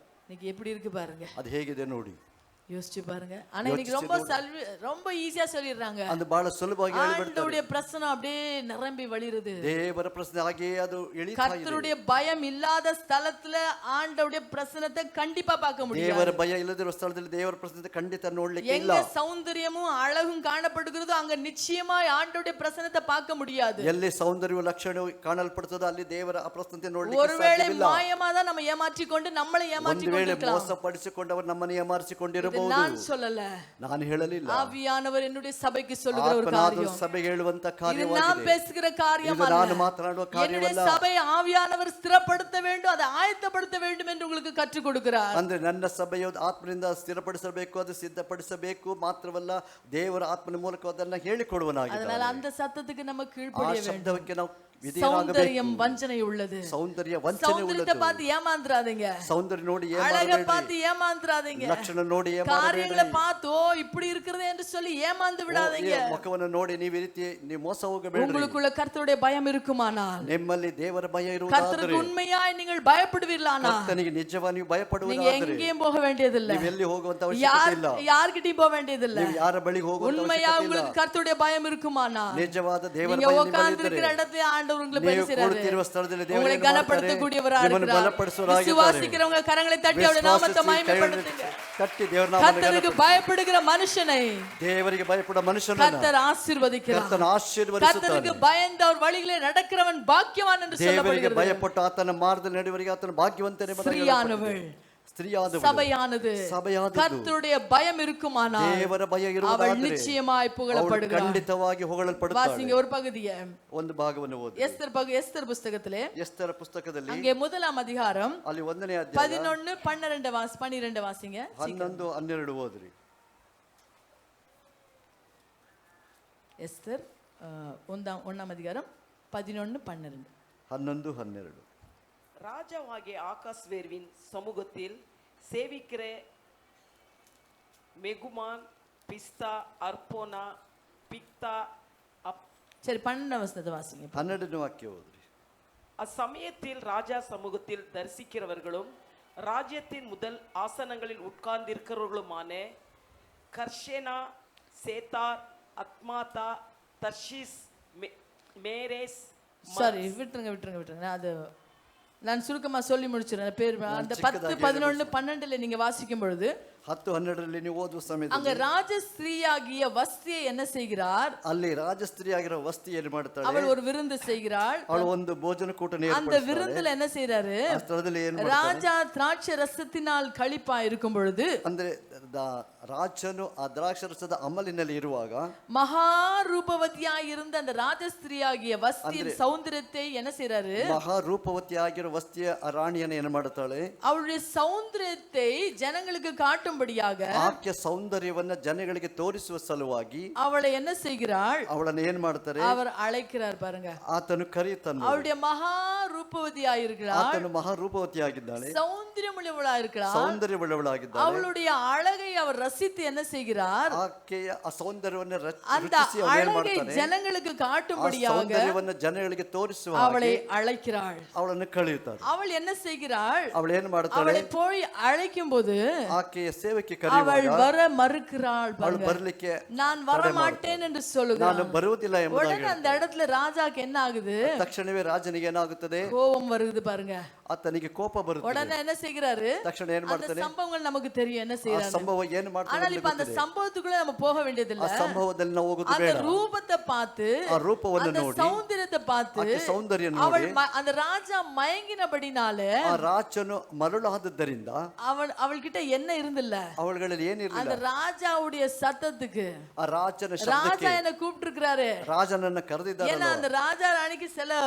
இன்னைக்கு எப்படி இருக்கு பாருங்க, ಅದು ಹೇಗಿದೆ ನೋಡಿ, யோசிச்சு பாருங்க. ஆனா இன்னைக்கு ரொம்ப ஈஸியா சொல்லிடுறாங்க. ಅದು ಬಹಳ ಸುಲಭವಾಗಿ ಹೇಳಿಬಿಡ್ತಾರೆ. ஆண்டவருடைய பிரசன்னம் அப்படியே நிரம்பி வழியுது. ದೇವರ ಪ್ರಸನ್ನ ಹಾಗೆ ಅದು ಇಳಿತಾ ಇದೆ. கர்த்தருடைய பயம் இல்லாத ஸ்தலத்துல ஆண்டவருடைய பிரசன்னத்தை கண்டிப்பா பார்க்க முடியாது. ದೇವರ ಭಯ ಇಲ್ಲದಿರುವ ಸ್ಥಳದಲ್ಲಿ ದೇವರ ಪ್ರಸನ್ನತೆ ಖಂಡಿತ ನೋಡ್ಲಿಕ್ಕೆ ಇಲ್ಲ. எங்க சௌந்தரியமும் அழகும் காணப்படுகிறதோ அங்க நிச்சயமாய் ஆண்டவருடைய பிரசன்னத்தை பார்க்க முடியாது. ಎಲ್ಲಿ ಸೌಂದರ್ಯ ಲಕ್ಷಣ ಕಾಣಲ್ಪಡುತ್ತದೋ ಅಲ್ಲಿ ದೇವರ ಪ್ರಸನ್ನತೆ ನೋಡ್ಲಿಕ್ಕೆ ஒருவேளை ಸಾಧ್ಯವಿಲ್ಲ. மாயமா தான் நம்ம ஏமாற்றிக்கொண்டு நம்மளை ಒಂದು ஏமாற்றிக் ವೇಳೆ கொண்டிருக்கலாம். ಮೋಸಪಡಿಸಿಕೊಂಡವರು ನಮ್ಮನ್ನು ಏಮಾರಿಸಿಕೊಂಡಿರಬಹುದು. ಹೇಳಬಹುದು. நான் சொல்லல, ನಾನು ಹೇಳಲಿಲ್ಲ. ஆவியானவர் என்னுடைய சபைக்கு சொல்லுகிற ஒரு ಆತ್ಮನಾದ காரியம். ಸಭೆಗೆ ಹೇಳುವಂತ இது ಕಾರ್ಯವಾಗಿದೆ. நான் பேசுகிற காரியம் ಇದು அல்ல. ನಾನು ಮಾತನಾಡುವ என்னுடைய ಕಾರ್ಯವಲ್ಲ. சபை ஆவியானவர் ஸ்திரப்படுத்த வேண்டும், அதை ஆயத்தப்படுத்த வேண்டும் என்று உங்களுக்கு கற்றுக் கொடுக்கிறார். ಅಂದ್ರೆ ನನ್ನ ಸಭೆಯು ಆತ್ಮನಿಂದ ಸ್ಥಿರಪಡಿಸಬೇಕು, ಅದು ಸಿದ್ಧಪಡಿಸಬೇಕು, ಮಾತ್ರವಲ್ಲ ದೇವರ ಆತ್ಮನ ಮೂಲಕ ಅದನ್ನ ಹೇಳಿಕೊಡುವನಾಗಿದ್ದಾನೆ. அதனால அந்த சத்தத்துக்கு நம்ம ಆ கீழ்ப்படிய வேண்டும். ಶಬ್ದಕ್ಕೆ ನಾವು சௌந்தரியம் ವಿಧೇಯರಾಗಬೇಕು. வஞ்சனை உள்ளது. ಸೌಂದರ್ಯ ವಂಚನೆ சௌந்தரியத்தை உள்ளது. பார்த்து ஏமாந்துறாதீங்க, ಸೌಂದರ್ಯ ನೋಡಿ அழக ಏಮಾಡಬೇಡಿ. பார்த்து ஏமாந்துறாதீங்க, ಲಕ್ಷಣ ನೋಡಿ காரியங்களை ಏಮಾಡಬೇಡಿ. பார்த்து ஓ இப்படி இருக்கிறது என்று சொல்லி ஏமாந்து விடாதீங்க. ಮುಖವನ್ನು ನೋಡಿ ನೀವು ಈ ರೀತಿ ನೀವು ಮೋಸ ಹೋಗಬೇಡಿ. உங்களுக்குள்ள கர்த்தருடைய பயம் இருக்குமானால், ನಿಮ್ಮಲ್ಲಿ ದೇವರ ಭಯ ಇರುವುದಾದರೆ, கர்த்தருக்கு உண்மையாய் நீங்கள் பயப்படுவீர்களானால், ಕರ್ತನಿಗೆ ನಿಜವಾಗಿ ನೀವು நீங்க ಭಯಪಡುವುದಾದರೆ எங்கேயும் போக வேண்டியதில்லை, ನೀವು ಎಲ್ಲಿ ಹೋಗುವಂತ ಅವಶ್ಯಕತೆ ಇಲ್ಲ. யார்கிட்டயும் போக வேண்டியதில்லை. ನೀವು ಯಾರ ಬಳಿಗೆ ಹೋಗುವಂತ உண்மையா ಅವಶ್ಯಕತೆ ಇಲ್ಲ. உங்களுக்கு கர்த்தருடைய பயம் இருக்குமானால், ನಿಜವಾದ ದೇವರ நீங்க ಭಯ உட்கார்ந்து ನಿಮ್ಮಲ್ಲಿ இருக்கிற ಇದ್ದರೆ, இடத்துல ஆண்டவர் உங்களை ನೀವು பேசுறாரு, ಕುಳಿತಿರುವ ಸ್ಥಳದಲ್ಲಿ ದೇವರು உங்களை ಏನು ಮಾಡ್ತಾರೆ? கனப்படுத்தக்கூடியவரா ನಿಮ್ಮನ್ನು இருக்கிறார். ಬಲಪಡಿಸುವವರಾಗಿದ್ದಾರೆ. விசுவாசிக்கிறவங்க கரங்களை தட்டி அவருடைய நாமத்தை மகிமைப்படுத்துங்க. ತಟ್ಟಿ ದೇವರ ನಾಮವನ್ನು கர்த்தருக்கு பயப்படுகிற மனுஷனை ದೇವರಿಗೆ ಭಯಪಡುವ ಮನುಷ್ಯನನ್ನು கர்த்தர் ஆசீர்வதிக்கிறார். ಕರ್ತನ ಆಶೀರ್ವದಿಸುತ್ತಾನೆ. கர்த்தருக்கு பயந்து அவர் வழியிலே நடக்கிறவன் பாக்கியவான் என்று ದೇವರಿಗೆ சொல்லப்படுகிறது. ಭಯಪಟ್ಟು ಆತನ ಮಾರ್ಗದಲ್ಲಿ ನಡೆಯುವವರಿಗೆ ಆತನ ಭಾಗ್ಯವಂತನೇ ஸ்திரீயானவள், ಸ್ತ್ರೀಯಾದವಳು, சபையானது ಸಭೆಯಾದದ್ದು கர்த்தருடைய பயம் இருக்குமானால் ದೇವರ ಭಯ அவள் ಇರುವುದಾದರೆ நிச்சயமாய் ಅವಳು புகழப்படுகிறாள். ಖಂಡಿತವಾಗಿ ಹೊಗಳಲ್ಪಡುತ್ತಾಳೆ. வாசிங்க ஒரு பகுதியை, ಒಂದು ಭಾಗವನ್ನು ಓದಿ. எஸ்தர் புஸ்தகத்திலே ಎಸ್ತರ್ ಪುಸ್ತಕದಲ್ಲಿ அங்கே முதலாம் அதிகாரம் ಅಲ್ಲಿ 1ನೇ ಅಧ್ಯಾಯ 11 12 வாசிங்க. 11 12 ಓದ್ರಿ. எஸ்தர் ஒன்னாம் அதிகாரம் 11 12. 11 12. ராஜாவாகிய ஆகாஸ்வேர்வின் சமூகத்தில் சேவிக்கிற மெகுமான், பிஸ்தா, அர்போனா, பிக்தா, சரி 12 வசனத்தை வாசிங்க. 12ನೇ ವಾಕ್ಯ ಓದ್ರಿ. அச்சமயத்தில் ராஜா சமூகத்தில் தரிசிக்கிறவர்களும் ராஜ்யத்தின் முதல் ஆசனங்களில் உட்கார்ந்திருக்கிறவர்களுமான கர்ஷேனா, சேத்தார், அத்மாதா, தர்ஷீஸ், மேரேஸ். சரி விட்டுருங்க. அது நான் சுருக்கமா சொல்லி முடிச்சிடுறேன். பேர் அந்த 10 11 12 நீங்க வாசிக்கும் பொழுது 10 12ರಲ್ಲಿ ನೀವು ಓದುವ அங்க ಸಮಯದಲ್ಲಿ ராஜஸ்திரீயாகிய வஸ்தியை என்ன செய்கிறார்? ಅಲ್ಲಿ ರಾಜಸ್ತ್ರೀ ಆಗಿರೋ ವಸ್ತಿ ಏನು ಮಾಡ್ತಾಳೆ? அவள் ஒரு விருந்து செய்கிறாள். ಅವಳು ಒಂದು ಭೋಜನ ಕೂಟನ அந்த ಏರ್ಪಡಿಸ್ತಾಳೆ. விருந்துல என்ன செய்யறாரு? ಆ ಸ್ಥಳದಲ್ಲಿ ಏನು ಮಾಡ್ತಾನೆ? ராஜா திராட்சை ரசத்தினால் களிப்பா இருக்கும் பொழுது, ಅಂದ್ರೆ ರಾಜನು ಆ ದ್ರಾಕ್ಷರಸದ ಅಮಲಿನಲ್ಲಿ ಇರುವಾಗ மகாரூபவதியாய் இருந்த அந்த ராஜஸ்திரீயாகிய வஸ்தியின் சௌந்தரியத்தை என்ன செய்யறாரு? ಮಹಾರೂಪವತಿ ಆಗಿರೋ ವಸ್ತಿಯ ಆ ರಾಣಿಯನ್ನು ಏನು ಮಾಡುತ್ತಾಳೆ? அவளுடைய சௌந்தரியத்தை ஜனங்களுக்கு காட்டும்படியாக ಆಕೆ ಸೌಂದರ್ಯವನ್ನ ಜನಗಳಿಗೆ ತೋರಿಸುವ ಸಲುವಾಗಿ அவளை என்ன செய்கிறாள்? ಅವಳನ್ನು ಏನ್ ಮಾಡ್ತಾರೆ? அவர் அழைக்கிறார் பாருங்க. ಆತನು ಕರೆಯುತ್ತಾನೆ. அவளுடைய மகாரூபவதியாய் இருக்கிறாள், ಆತನು ಮಹಾರೂಪವತಿ ಆಗಿದ್ದಾಳೆ, சௌந்தரியமுள்ளவளா இருக்கிறாள், ಸೌಂದರ್ಯವುಳ್ಳವಳಾಗಿದ್ದಾಳೆ. அவளுடைய அழகை அவர் ரசித்து என்ன செய்கிறார்? ಆಕೆಯ ಆ ಸೌಂದರ್ಯವನ್ನು அந்த ರಚಿಸಿ ಅವಳು ಏನ್ அழகை ಮಾಡ್ತಾನೆ? ஜனங்களுக்கு ಆ காட்டும்படியாக ಸೌಂದರ್ಯವನ್ನು ಜನಗಳಿಗೆ ತೋರಿಸುವ அவளை அழைக்கிறாள். ಅವಳನ್ನು ಕಳೆಯುತ್ತಾರೆ. அவள் என்ன செய்கிறாள்? ಅವಳು ಏನ್ ಮಾಡ್ತಾಳೆ? அவளை போய் அழைக்கும் போது ಆಕೆಯ ಸೇವೆಗೆ அவள் ಕರೆಯುವಾಗ வர மறுக்கிறாள். ಅವಳು ಬರ್ಲಿಕ್ಕೆ நான் வர மாட்டேன் என்று ನಾನು சொல்லுகிறாள். ಬರುವುದಿಲ್ಲ ಎಂಬುದಾಗಿ உடனே அந்த இடத்துல ராஜாக்கு என்ன ஆகுது? ತಕ್ಷಣವೇ ರಾಜನಿಗೆ ಏನಾಗುತ್ತದೆ? கோபம் வருது பாருங்க. ಆತನಿಗೆ ಕೋಪ ಬರುತ್ತದೆ. உடனே என்ன செய்கிறாரு? ತಕ್ಷಣ ಏನ್ அந்த ಮಾಡ್ತಾನೆ? சம்பவங்கள் நமக்கு தெரியும் என்ன ಆ செய்யறாரு. ಸಂಭವ ಏನು ಮಾಡ್ತಾನೆ? ஆனால் இப்ப அந்த சம்பவத்துக்குள்ள நம்ம போக வேண்டியதில்லை. ಆ ಸಂಭವದಲ್ಲಿ ನಾವು ಹೋಗೋದು அந்த ಬೇಡ. ரூபத்தை பார்த்து, ಆ ರೂಪವನ್ನು அந்த ನೋಡಿ, சௌந்தரியத்தை பார்த்து, ಆಕೆ ಸೌಂದರ್ಯ அவள் ನೋಡಿ, அந்த ராஜா மயங்கினபடினாலே ಆ ರಾಜನು ಮರಳಾದದ್ದರಿಂದ அவள்கிட்ட என்ன இருந்தில்ல, ಅವಳುಗಳಲ್ಲಿ அந்த ಏನಿರಲಿಲ್ಲ. ராஜாவுடைய சத்தத்துக்கு ಆ ರಾಜನ ராஜா ಶಬ್ದಕ್ಕೆ என்ன கூப்பிட்டு இருக்காரு. ರಾಜನನ್ನ ಕರೆದಿದ್ದಾನೆ. ஏன்னா அந்த ராஜா ராணிக்கு சில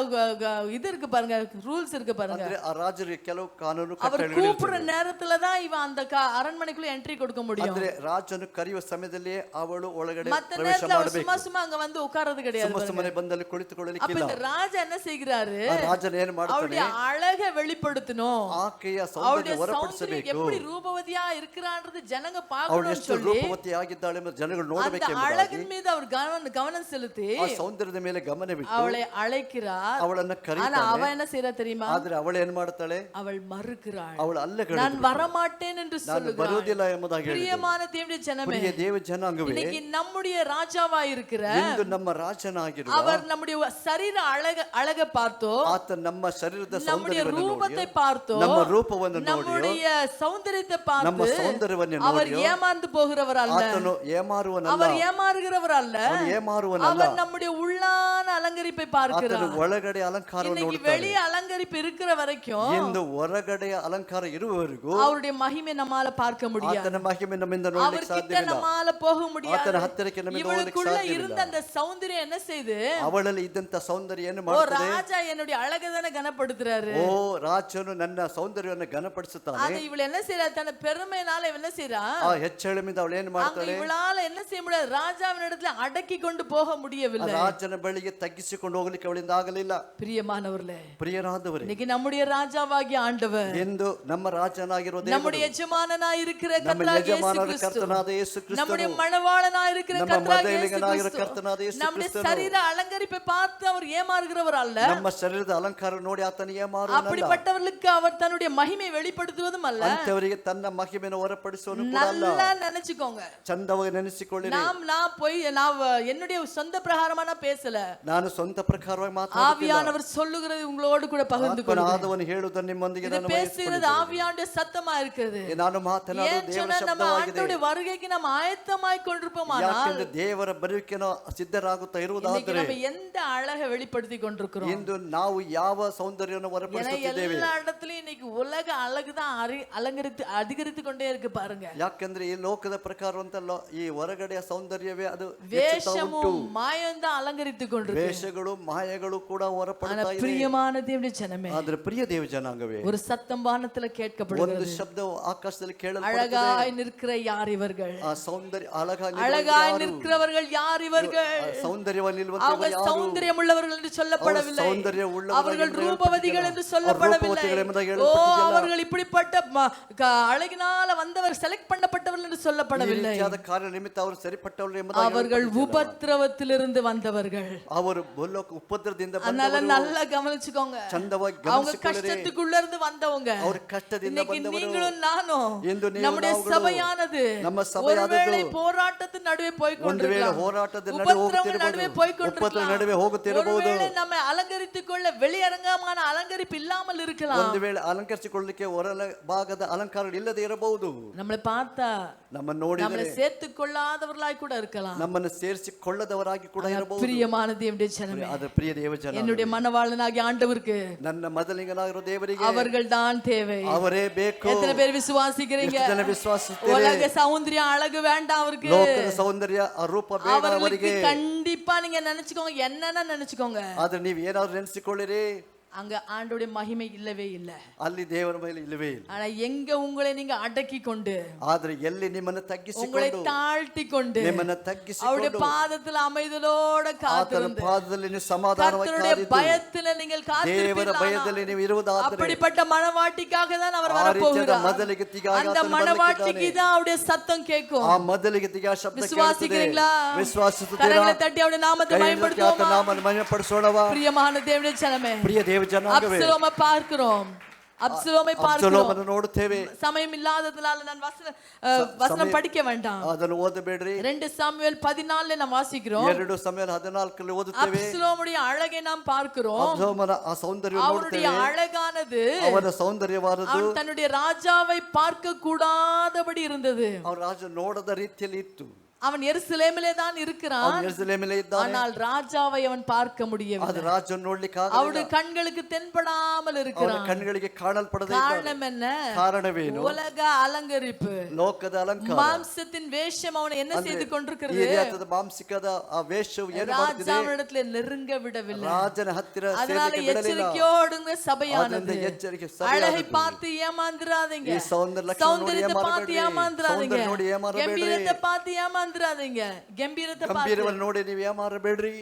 இது இருக்கு பாருங்க, ரூல்ஸ் இருக்கு பாருங்க. ಅಂದ್ರೆ ಆ ರಾಜರಿಗೆ ಕೆಲವು ಕಾನೂನು அவர் ಕಟ್ಟಳೆಗಳು கூப்பிடுற நேரத்துலதான் இவன் அந்த அரண்மனைக்குள்ள என்ட்ரி கொடுக்க முடியும். ಅಂದ್ರೆ ರಾಜನು ಕರೆಯುವ ಸಮಯದಲ್ಲಿಯೇ ಅವಳು ಒಳಗಡೆ மத்த ಪ್ರವೇಶ நேரத்துல அவர் ಮಾಡಬೇಕು. சும்மா சும்மா அங்க வந்து உட்கார்றது கிடையாது. ಸುಮ್ಮ ಸುಮ್ಮನೆ ಬಂದಲ್ಲಿ ಕುಳಿತುಕೊಳ್ಳಲಿಕ್ಕಿಲ್ಲ. அப்ப இந்த ராஜா என்ன செய்கிறாரு? ಆ ರಾಜನ ಏನು ಮಾಡ್ತಾನೆ? அவளுடைய அழகை வெளிப்படுத்தணும், ಆಕೆಯ அவளுடைய ಸೌಂದರ್ಯ சௌந்தரியம் ಹೊರಪಡಿಸಬೇಕು. எப்படி ரூபவதியா இருக்கிறான்றது ஜனங்க ಅವಳು பார்க்கணும்னு ಎಷ್ಟು சொல்லி ರೂಪವತಿ ಆಗಿದ್ದಾಳೆ ಎಂಬ ಜನಗಳು அந்த ನೋಡಬೇಕೆಂಬುದಾಗಿ அழகின் மீது அவர் கவனம் செலுத்தி ಆ ಸೌಂದರ್ಯದ ಮೇಲೆ ಗಮನವಿಟ್ಟು அவளை அழைக்கிறார். ಅವಳನ್ನ ஆனா ಕರೀತಾನೆ. அவ என்ன செய்யறா தெரியுமா? ಆದ್ರೆ ಅವಳು ಏನ್ ಮಾಡ್ತಾಳೆ? அவள் மறுக்கிறாள். ಅವಳು ಅಲ್ಲಗಡೆ நான் வரமாட்டேன் என்று ನಾನು சொல்லுகிறாள். ಬರುವುದಿಲ್ಲ ಎಂಬುದಾಗಿ ಹೇಳಿದಳು. பிரியமான தேவனுடைய ஜனமே, ಪ್ರಿಯ ದೇವ ಜನಾಂಗವೇ, இன்னைக்கு நம்முடைய ராஜாவா இருக்கிற ಇಂದು ನಮ್ಮ ರಾಜನಾಗಿರುವ அவர் நம்முடைய சரீர அழகை பார்த்தோ, ಆತ ನಮ್ಮ ಶರೀರದ நம்முடைய ಸೌಂದರ್ಯವನ್ನು ரூபத்தை ನೋಡಿ, பார்த்தோ, ನಮ್ಮ ರೂಪವನ್ನು ನೋಡಿ, நம்முடைய சௌந்தரியத்தை ನಮ್ಮ பார்த்து ಸೌಂದರ್ಯವನ್ನು அவர் ನೋಡಿ ஏமாந்து போகிறவர் அல்ல, ಆತನು ಏಮಾರುವನಲ್ಲ, அவர் ஏமாறுகிறவர் அல்ல, ಅವನು ಏಮಾರುವನಲ್ಲ. அவர் நம்முடைய உள்ளான அலங்கரிப்பை ಆತನು பார்க்கிறார். ಒಳಗಡೆ ಅಲಂಕಾರವನ್ನು இன்னைக்கு ನೋಡುತ್ತಾನೆ. வெளிய அலங்கரிப்பு இருக்கிற வரைக்கும் ಇಂದು ಹೊರಗಡೆಯ ಅಲಂಕಾರ ಇರುವವರೆಗೂ அவருடைய மகிமை நம்மால பார்க்க முடியாது. ಆತನ ಮಹಿಮೆ ನಮ್ಮಿಂದ ದೂರದಿಂದ ನೋಡ್ಲಿಕ್ಕೆ அவர்கிட்ட ಸಾಧ್ಯವಿಲ್ಲ. நம்மால போக முடியாது. ಆತನ ಹತ್ತಿರಕ್ಕೆ ನಮಗೆ ಹೋಗಲಿಕ್ಕೆ இவளுக்குள்ள ಸಾಧ್ಯವಿಲ್ಲ. இருந்த அந்த சௌந்தரியம் என்ன செய்து, ಅವಳಲ್ಲಿ ಇದ್ದಂತ ಸೌಂದರ್ಯ ಏನು ஓ ಮಾಡುತ್ತದೆ? ராஜா என்னுடைய அழகதான கனப்படுத்துறாரு. ಓ ರಾಜನು ನನ್ನ ಸೌಂದರ್ಯವನ್ನು ಘನಪಡಿಸುತ್ತಾನೆ. அது இவள் என்ன செய்யறா, தன் பெருமையினால இவள் என்ன செய்யறா, ಆ ಹೆಚ್ಚಳಮಿಂದ ಅವಳು ಏನು அங்க ಮಾಡ್ತಾಳೆ? இவளால என்ன செய்ய முடியாது, ராஜாவின் இடத்துல அடக்கி கொண்டு போக முடியவில்லை. ರಾಜನ ಬಳಿಗೆ ತಗ್ಗಿಸಿಕೊಂಡು ಹೋಗ್ಲಿಕ್ಕೆ ಅವಳಿಂದ ಆಗಲಿಲ್ಲ. பிரியமானவர்களே, ಪ್ರಿಯರಾದವರೇ, இன்னைக்கு நம்முடைய ராஜாவாகிய ஆண்டவர், ಎಂದು ನಮ್ಮ ರಾಜನಾಗಿರುವ நம்முடைய ದೇವರು, எஜமானனாய் இருக்கிற ನಮ್ಮ கர்த்தராகிய இயேசு ಯಜಮಾನರ கிறிஸ்து, ಕರ್ತನಾದ ಯೇಸು நம்முடைய ಕ್ರಿಸ್ತನು, மணவாளனாய் இருக்கிற ನಮ್ಮ கர்த்தராகிய இயேசு மதலிகனாகிற கிறிஸ்து, கர்த்தனாದ ಯೇಸು நம்முடைய ಕ್ರಿಸ್ತನು, சரீர அலங்கரிப்பை பார்த்து அவர் ஏமாறுகிறவர் அல்ல. ನಮ್ಮ ಶರೀರದ ಅಲಂಕಾರ ನೋಡಿ ಆತನಿಗೆ ಮಾರುವನಲ್ಲ. அப்படிப்பட்டவர்களுக்கு அவர் தன்னுடைய மகிமை வெளிப்படுத்துவதும் அல்ல. ಅಂತವರಿಗೆ ತನ್ನ ಮಹಿಮೆಯನ್ನು ಹೊರಪಡಿಸುವನು ಕೂಡ ಅಲ್ಲ. நல்லா நினைச்சுக்கோங்க, ಚಂದವಾಗಿ ನೆನೆಸಿಕೊಳ್ಳಿರಿ. நான் என்னுடைய சொந்த பிரகாரமா நான் பேசல. ನಾನು ಸ್ವಂತ ಪ್ರಕಾರವಾಗಿ ಮಾತಾಡುತ್ತಿಲ್ಲ. ஆவியானவர் சொல்லுகிறது உங்களோடு கூட பகிர்ந்து கொள்கிறேன். ಆದವನು ಹೇಳುವುದನ್ನು ನಿಮ್ಮೊಂದಿಗೆ இது ನಾನು பேசுகிறது ஆவியானுடைய சத்தமா இருக்கிறது. ನಾನು ಮಾತನಾಡುವುದು ஏன் ದೇವರ சொன்னா, நம்ம ಶಬ್ದವಾಗಿದೆ. ஆண்டவருடைய வருகைக்கு நம்ம ஆயத்தமாய் கொண்டிருப்போமானால், ಯಾಕೆಂದ್ರೆ ದೇವರ ಬರುವಿಕೆನ ಸಿದ್ಧರಾಗುತ್ತಾ இன்னைக்கு ಇರುವುದಾದರೆ நம்ம எந்த அழகை வெளிப்படுத்தி கொண்டிருக்கிறோம். ಇಂದು ನಾವು ಯಾವ ಸೌಂದರ್ಯವನ್ನು ஏன்னா ಹೊರಪಡಿಸುತ್ತಿದ್ದೇವೆ? எல்லா இடத்துலயும் இன்னைக்கு உலக அழகுதான் அதிகரித்து கொண்டே இருக்கு பாருங்க. ಯಾಕೆಂದ್ರೆ ಈ ಲೋಕದ ಪ್ರಕಾರ ಅಂತಲ್ಲ, ಈ ಹೊರಗಡೆಯ ಸೌಂದರ್ಯವೇ ಅದು ಹೆಚ್ಚುತ್ತಾ ಉಂಟು. வேஷமும் மாயம் தான் அலங்கரித்து கொண்டிருக்கு. ವೇಷಗಳು ಮಾಯಗಳು ಕೂಡ ஆனா ಹೊರಪಡ್ತಾ ಇದೆ. பிரியமான தேவனுடைய ஜனமே, ಆದ್ರೆ ಪ್ರಿಯ ದೇವ ಜನಾಂಗವೇ, ஒரு சத்தம் வானத்துல ಒಂದು கேட்கப்படுகிறது. ಶಬ್ದವು ಆಕಾಶದಲ್ಲಿ ಕೇಳಲ್ಪಡುತ್ತದೆ. அழகாய் நிற்கிற யார் இவர்கள்? ಆ ಸೌಂದರ್ಯ அழகாய் நிற்கிறவர்கள் யார் இவர்கள்? ಸೌಂದರ್ಯದಲ್ಲಿ அவங்க சௌந்தரியம் உள்ளவர்கள் என்று சொல்லப்படவில்லை. அவர்கள் ரூபவதிகள் என்று சொல்லப்படவில்லை. ஓ, அவர்கள் இப்படிப்பட்ட அழகினால வந்தவர், செலக்ட் பண்ணப்பட்டவர்கள் என்று சொல்லப்படவில்லை. ಕಾರ್ಯ ನಿಮಿತ್ತ ಅವರು ಸರಿಪಟ್ಟವರು அவர்கள் உபத்திரவத்திலிருந்து வந்தவர்கள். ಅವರು ಉಪದ್ರದಿಂದ அதனால நல்லா கவனிச்சுக்கோங்க. ಚಂದವಾಗಿ அவங்க ಗಮನಿಸಿಕೊಳ್ಳಿರಿ. கஷ்டத்துக்குள்ள இருந்து வந்தவங்க. ಅವರು ಕಷ್ಟದಿಂದ இன்னைக்கு ಬಂದವರು. நீங்களும் நானும், ಎಂದು ನೀವು நம்முடைய ನಾವುಗಳು, சபையானது ನಮ್ಮ ಸಭೆಯಾದದ್ದು ஒருவேளை போராட்டத்தின் நடுவே போய் ಒಂದು ವೇಳೆ கொண்டிருக்கலாம், ಹೋರಾಟದ ನಡುವೆ உபத்திரவ நடுவே போய் ಉಪದ್ರ ನಡುವೆ கொண்டிருக்கலாம், ಹೋಗುತ್ತಿರಬಹುದು. ஒருவேளை நம்ம அலங்கரித்துக் கொள்ள வெளியரங்கமான அலங்கரிப்பு இல்லாமல் இருக்கலாம். ಒಂದು ವೇಳೆ ಅಲಂಕರಿಸಿಕೊಳ್ಳಲಿಕ್ಕೆ ಹೊರ ಭಾಗದ ಅಲಂಕಾರ ಇಲ್ಲದೆ ಇರಬಹುದು. நம்மளை பார்த்தா ನಮ್ಮನ್ನು நம்மளை ನೋಡಿದರೆ சேர்த்துக் கொள்ளாதவர்களாய் கூட இருக்கலாம். ನಮ್ಮನ್ನು ಸೇರಿಸಿಕೊಳ್ಳದವರಾಗಿ ಕೂಡ ಇರಬಹುದು. பிரியமான தேவனுடைய ஜனமே, ಆದ್ರೆ ಪ್ರಿಯ ದೇವ ಜನ, என்னுடைய மணவாளனாகிய ஆண்டவருக்கு ನನ್ನ ಮೊದಲಿಗನಾಗಿರೋ ದೇವರಿಗೆ அவர்கள் தான் தேவை. ಅವರೇ ಬೇಕು. எத்தனை பேர் விசுவாசிக்கிறீங்க? ಎಷ್ಟು ಜನ ವಿಶ್ವಾಸಿಸುತ್ತೀರಿ? உலக சௌந்தரியம் அழகு வேண்டாம் அவருக்கு. ಲೋಕದ ಸೌಂದರ್ಯ ರೂಪ ಬೇಡ அவர்களுக்கு ಅವರಿಗೆ. கண்டிப்பா நீங்க நினைச்சுக்கோங்க, என்னன்னா நினைச்சுக்கோங்க, ಆದ್ರೆ ನೀವು ಏನಾದ್ರು ನೆನೆಸಿಕೊಳ್ಳಿರಿ, அங்க ஆண்டோடைய மகிமை இல்லவே இல்ல. ಅಲ್ಲಿ ದೇವರ ಮೇಲೆ ಇಲ್ಲವೇ ಇಲ್ಲ. ஆனா எங்க உங்களை நீங்க அடக்கி கொண்டு, ಆದ್ರೆ ಎಲ್ಲಿ ನಿಮ್ಮನ್ನು உங்களை ತಗ್ಗಿಸಿಕೊಂಡು, தாழ்த்தி கொண்டு, ನಿಮ್ಮನ್ನು அவருடைய ತಗ್ಗಿಸಿಕೊಂಡು பாதத்துல அமைதலோட ಆತನ காத்திருந்து, ಪಾದದಲ್ಲಿ ನೀವು ಸಮಾಧಾನವಾಗಿ கர்த்தருடைய ಕಾದಿದ್ದು, பயத்துல நீங்கள் ದೇವರ காத்திருப்பீர்களானால், ಭಯದಲ್ಲಿ ನೀವು ಇರುವುದಾದರೆ அப்படிப்பட்ட மணவாட்டிக்காக தான் அவர் ಆ ರೀತಿಯಾದ வரப்போகிறார். ಮೊದಲಿಗತಿಗಾಗಿ அந்த ಆತನು மணவாட்டிக்கு ಬರಲಿಕ್ಕಿದ್ದಾನೆ. தான் அவருடைய சத்தம் கேட்கும். ಆ ಮೊದಲಿಗತಿಗೆ ಆ ಶಬ್ದ ಕೇಳುತ್ತದೆ. விசுவாசிக்கிறீங்களா? ವಿಶ್ವಾಸಿಸುತ್ತೀರಾ? கரங்களை தட்டி அவருடைய நாமத்தை ಆತನ மகிமைப்படுத்துவோமா? ನಾಮವನ್ನು ಮಹಿಮೆಪಡಿಸೋಣವಾ? பிரியமான தேவனுடைய ஜனமே, ಪ್ರಿಯ ದೇವ ಜನಾಂಗವೇ, அப்சலோமை பார்க்கிறோம், அப்சலோமை பார்க்கிறோம். ಅಬ್ಸಲೋಮನ್ನು ನೋಡುತ್ತೇವೆ. சமயம் இல்லாததுனால நான் வசனம் படிக்க வேண்டாம். ಅದನ್ನು ಓದಬೇಡ್ರಿ. 2 சாமுவேல் 14 நாம் வாசிக்கிறோம். 2 ಸಮುವೇಲ 14 ಓದುತ್ತೇವೆ. அப்சலோமுடைய அழகை நாம் பார்க்கிறோம். ಅಬ್ಸಲೋಮನ ಆ ಸೌಂದರ್ಯ அவருடைய ನೋಡುತ್ತೇವೆ. அழகானது ಅವನ ಸೌಂದರ್ಯವಾದದ್ದು அவன் தன்னுடைய ராஜாவை பார்க்க கூடாதபடி இருந்தது. ಅವರ ರಾಜ ನೋಡದ ರೀತಿಯಲ್ಲಿ ಇತ್ತು. அவன் எருசலேமிலே தான் இருக்கிறான், ಅವನು ಯೆರೂಸಲೇಮಿலே ಇದ್ದಾನೆ. ஆனால் ರಾಜாவை அவன் பார்க்க முடியவில்லை. ಅದು ರಾಜನ ನೋಡ್ಲಿಕ್ಕೆ அவருடைய ಆಗಲಿಲ್ಲ. கண்களுக்கு தென்படாமல் ಅವನ இருக்கிறான். ಕಣ್ಣುಗಳಿಗೆ ಕಾಣಲ್ಪಡದೇ ಇದ್ದಾನೆ. காரணம் என்ன? ಕಾರಣವೇನು? உலக அலங்கரிப்பு, ಲೋಕದ ಅಲಂಕಾರ, மாம்சத்தின் வேஷம் அவனை என்ன செய்து ಈ கொண்டிருக்கிறது? ರೀತಿಯಾದ ಮಾಂಸಿಕದ ಆ ವೇಷವು ಏನು ಮಾಡ್ತಿದೆ? ராஜாவிடத்துல நெருங்க விடவில்லை. ರಾಜನ ಹತ್ತಿರ அதனால ಸೇರಲಿಕ್ಕೆ ಬಿಡಲಿಲ್ಲ. எச்சரிக்கையோடுங்க சபையானது. ಅದರಿಂದ ಎಚ್ಚರಿಕೆ அழகை ಸರಿಯಾದದ್ದು. பார்த்து ஏமாந்துராதீங்க, ಈ ಸೌಂದರ್ಯ ಲಕ್ಷಣ ನೋಡಿ சௌந்தரியத்தை பார்த்து ಏಮಾರಬೇಡ್ರಿ. ஏமாந்துராதீங்க, ಸೌಂದರ್ಯ ನೋಡಿ ಏಮಾರಬೇಡ್ರಿ. கம்பீரத்தை பார்த்து ஏமாந்துராதீங்க, கம்பீரத்தை பார்த்து. ಗಂಭೀರವನ್ನು ನೋಡಿ ನೀವು ಏಮಾರಬೇಡ್ರಿ.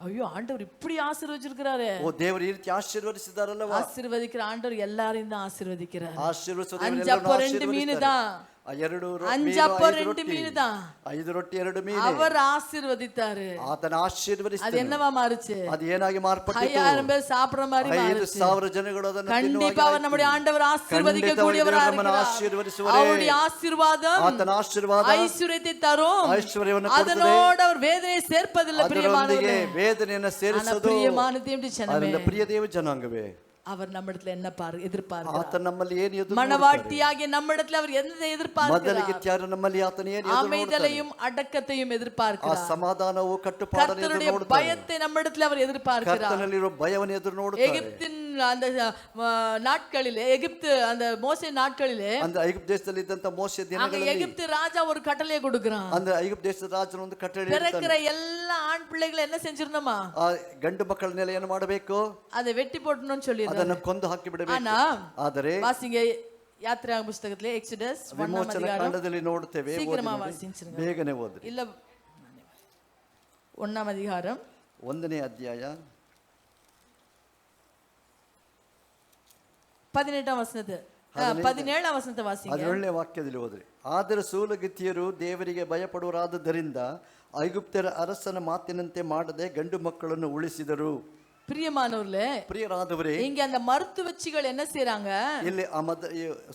ஐயோ, ஆண்டவர் இப்படி ஆசீர்வதிச்சிருக்கிறாரு. ಓ, ದೇವರು ಈ ರೀತಿ ಆಶೀರ್ವದಿಸಿದಾರಲ್ಲವಾ? ஆசீர்வதிக்கிற ஆண்டவர் எல்லாரையும் தான் ஆசீர்வதிக்கிறார். ಆಶೀರ್ವದಿಸುವವರು 5 ಎಲ್ಲರನ್ನೂ அப்போ 2 மீன் ಆಶೀರ್ವದಿಸ್ತಾರೆ. தான், 5 அப்போ 2 மீன் தான் 5 ರೊಟ್ಟಿ 2 ಮೀನು அவர் ஆசீர்வதித்தாரு. ಆತನ அது ಆಶೀರ್ವದಿಸಿದನು. என்னவா மாறுச்சு? ಅದು ಏನಾಗಿ ಮಾರ್ಪಟ್ಟಿತು? 5000 பேர் சாப்பிடுற மாதிரி மாறுச்சு. 5000 ಜನಗಳು ಅದನ್ನು கண்டிப்பா அவர் நம்முடைய ஆண்டவர் ஆசீர்வதிக்க கூடியவரா இருக்கிறார். ಆಶೀರ್ವದಿಸುವರೇ. அவருடைய ஆசீர்வாதம் ಆತನ ಆಶೀರ್ವಾದ ஐஸ்வர்யத்தை தரும். ಐಶ್ವರ್ಯವನ್ನು ಕೊಡುತ್ತದೆ. அதனோடு அவர் வேதனையை சேர்ப்பதில்லை. ಅದರೊಂದಿಗೆ பிரியமானவர்களே, ವೇದನೆಯನ್ನು ಸೇರಿಸೋದು. பிரியமான தேவனுடைய ஜனமே, ಅದರಿಂದ ಪ್ರಿಯ ದೇವ ಜನಾಂಗವೇ, அவர் நம்மிடத்துல என்ன எதிர்பார்க்கிறார்? ಆತ ನಮ್ಮಲ್ಲಿ ಏನು ಎದುರು மணவாட்டியாகிய நம்மிடத்துல அவர் என்ன எதிர்பார்க்கிறார்? ಮೊದಲಿಗೆ ನಮ್ಮಲ್ಲಿ ಆತನ ಏನು ಎದುರು ನೋಡುತ್ತಾನೆ? அமைதலையும் அடக்கத்தையும் ಆ எதிர்பார்க்கிறார். ಸಮಾಧಾನವು ಕಟ್ಟುಪಾಡನ್ನು ಎದುರು கர்த்தருடைய ನೋಡುತ್ತಾನೆ. பயத்தை நம்மிடத்துல அவர் எதிர்பார்க்கிறார். ಕರ್ತನಲ್ಲಿರುವ ಭಯವನ್ನು ಎದುರು ನೋಡುತ್ತಾನೆ. எகிப்தின் அந்த நாட்களிலே எகிப்து அந்த மோசே நாட்களிலே ಅಂದ್ರೆ ಐಗುಪ್ತ ದೇಶದಲ್ಲಿ ಇದ್ದಂತ ಮೋಸೆ அங்க ದಿನಗಳಲ್ಲಿ எகிப்து ராஜா ஒரு கட்டளையை கொடுக்கறான். ಅಂದ್ರೆ ಐಗುಪ್ತ ದೇಶದ ರಾಜನು ಒಂದು ಕಟ್ಟಳೆ பிறக்கிற எல்லா ஆண் பிள்ளைகளை என்ன செஞ்சிரணுமா? ಆ ಗಂಡು ಮಕ್ಕಳನ್ನೆಲ್ಲ ಏನು ಮಾಡಬೇಕು? அதை வெட்டி போடணும்னு சொல்லிருக்காங்க. ಅದನ್ನ ಕೊಂದು ಹಾಕಿ ಬಿಡಬೇಕು. ஆனா ಆದರೆ வாசிங்க யாத்திராக புத்தகத்திலே எக்ஸோடஸ் 1ஆம் ವಿಮೋಚನ அதிகாரம் ಕಾಂಡದಲ್ಲಿ ನೋಡ್ತೇವೆ. சீக்கிரமா வாசிச்சிருங்க. ಬೇಗನೆ ಓದ್ರಿ. இல்ல 1ஆம் அதிகாரம் 1ನೇ ಅಧ್ಯಾಯ 18ஆம் வசனத்தை 17ஆம் ವಸನತೆ ವಾಸಿங்க. 17ನೇ ವಾಕ್ಯದಲ್ಲಿ ಓದ್ರಿ. ಆದರೆ ಸೂಲಗಿತ್ತಿಯರು ದೇವರಿಗೆ ಭಯಪಡುವರಾದ್ದರಿಂದ ಐಗುಪ್ತರ ಅರಸನ ಮಾತಿನಂತೆ ಮಾಡದೆ ಗಂಡು ಮಕ್ಕಳನ್ನು ಉಳಿಸಿದರು. பிரியமானவர்களே, ಪ್ರಿಯರಾದವರೇ, இங்க அந்த மருத்துவச்சிகள் என்ன செய்றாங்க? ಇಲ್ಲಿ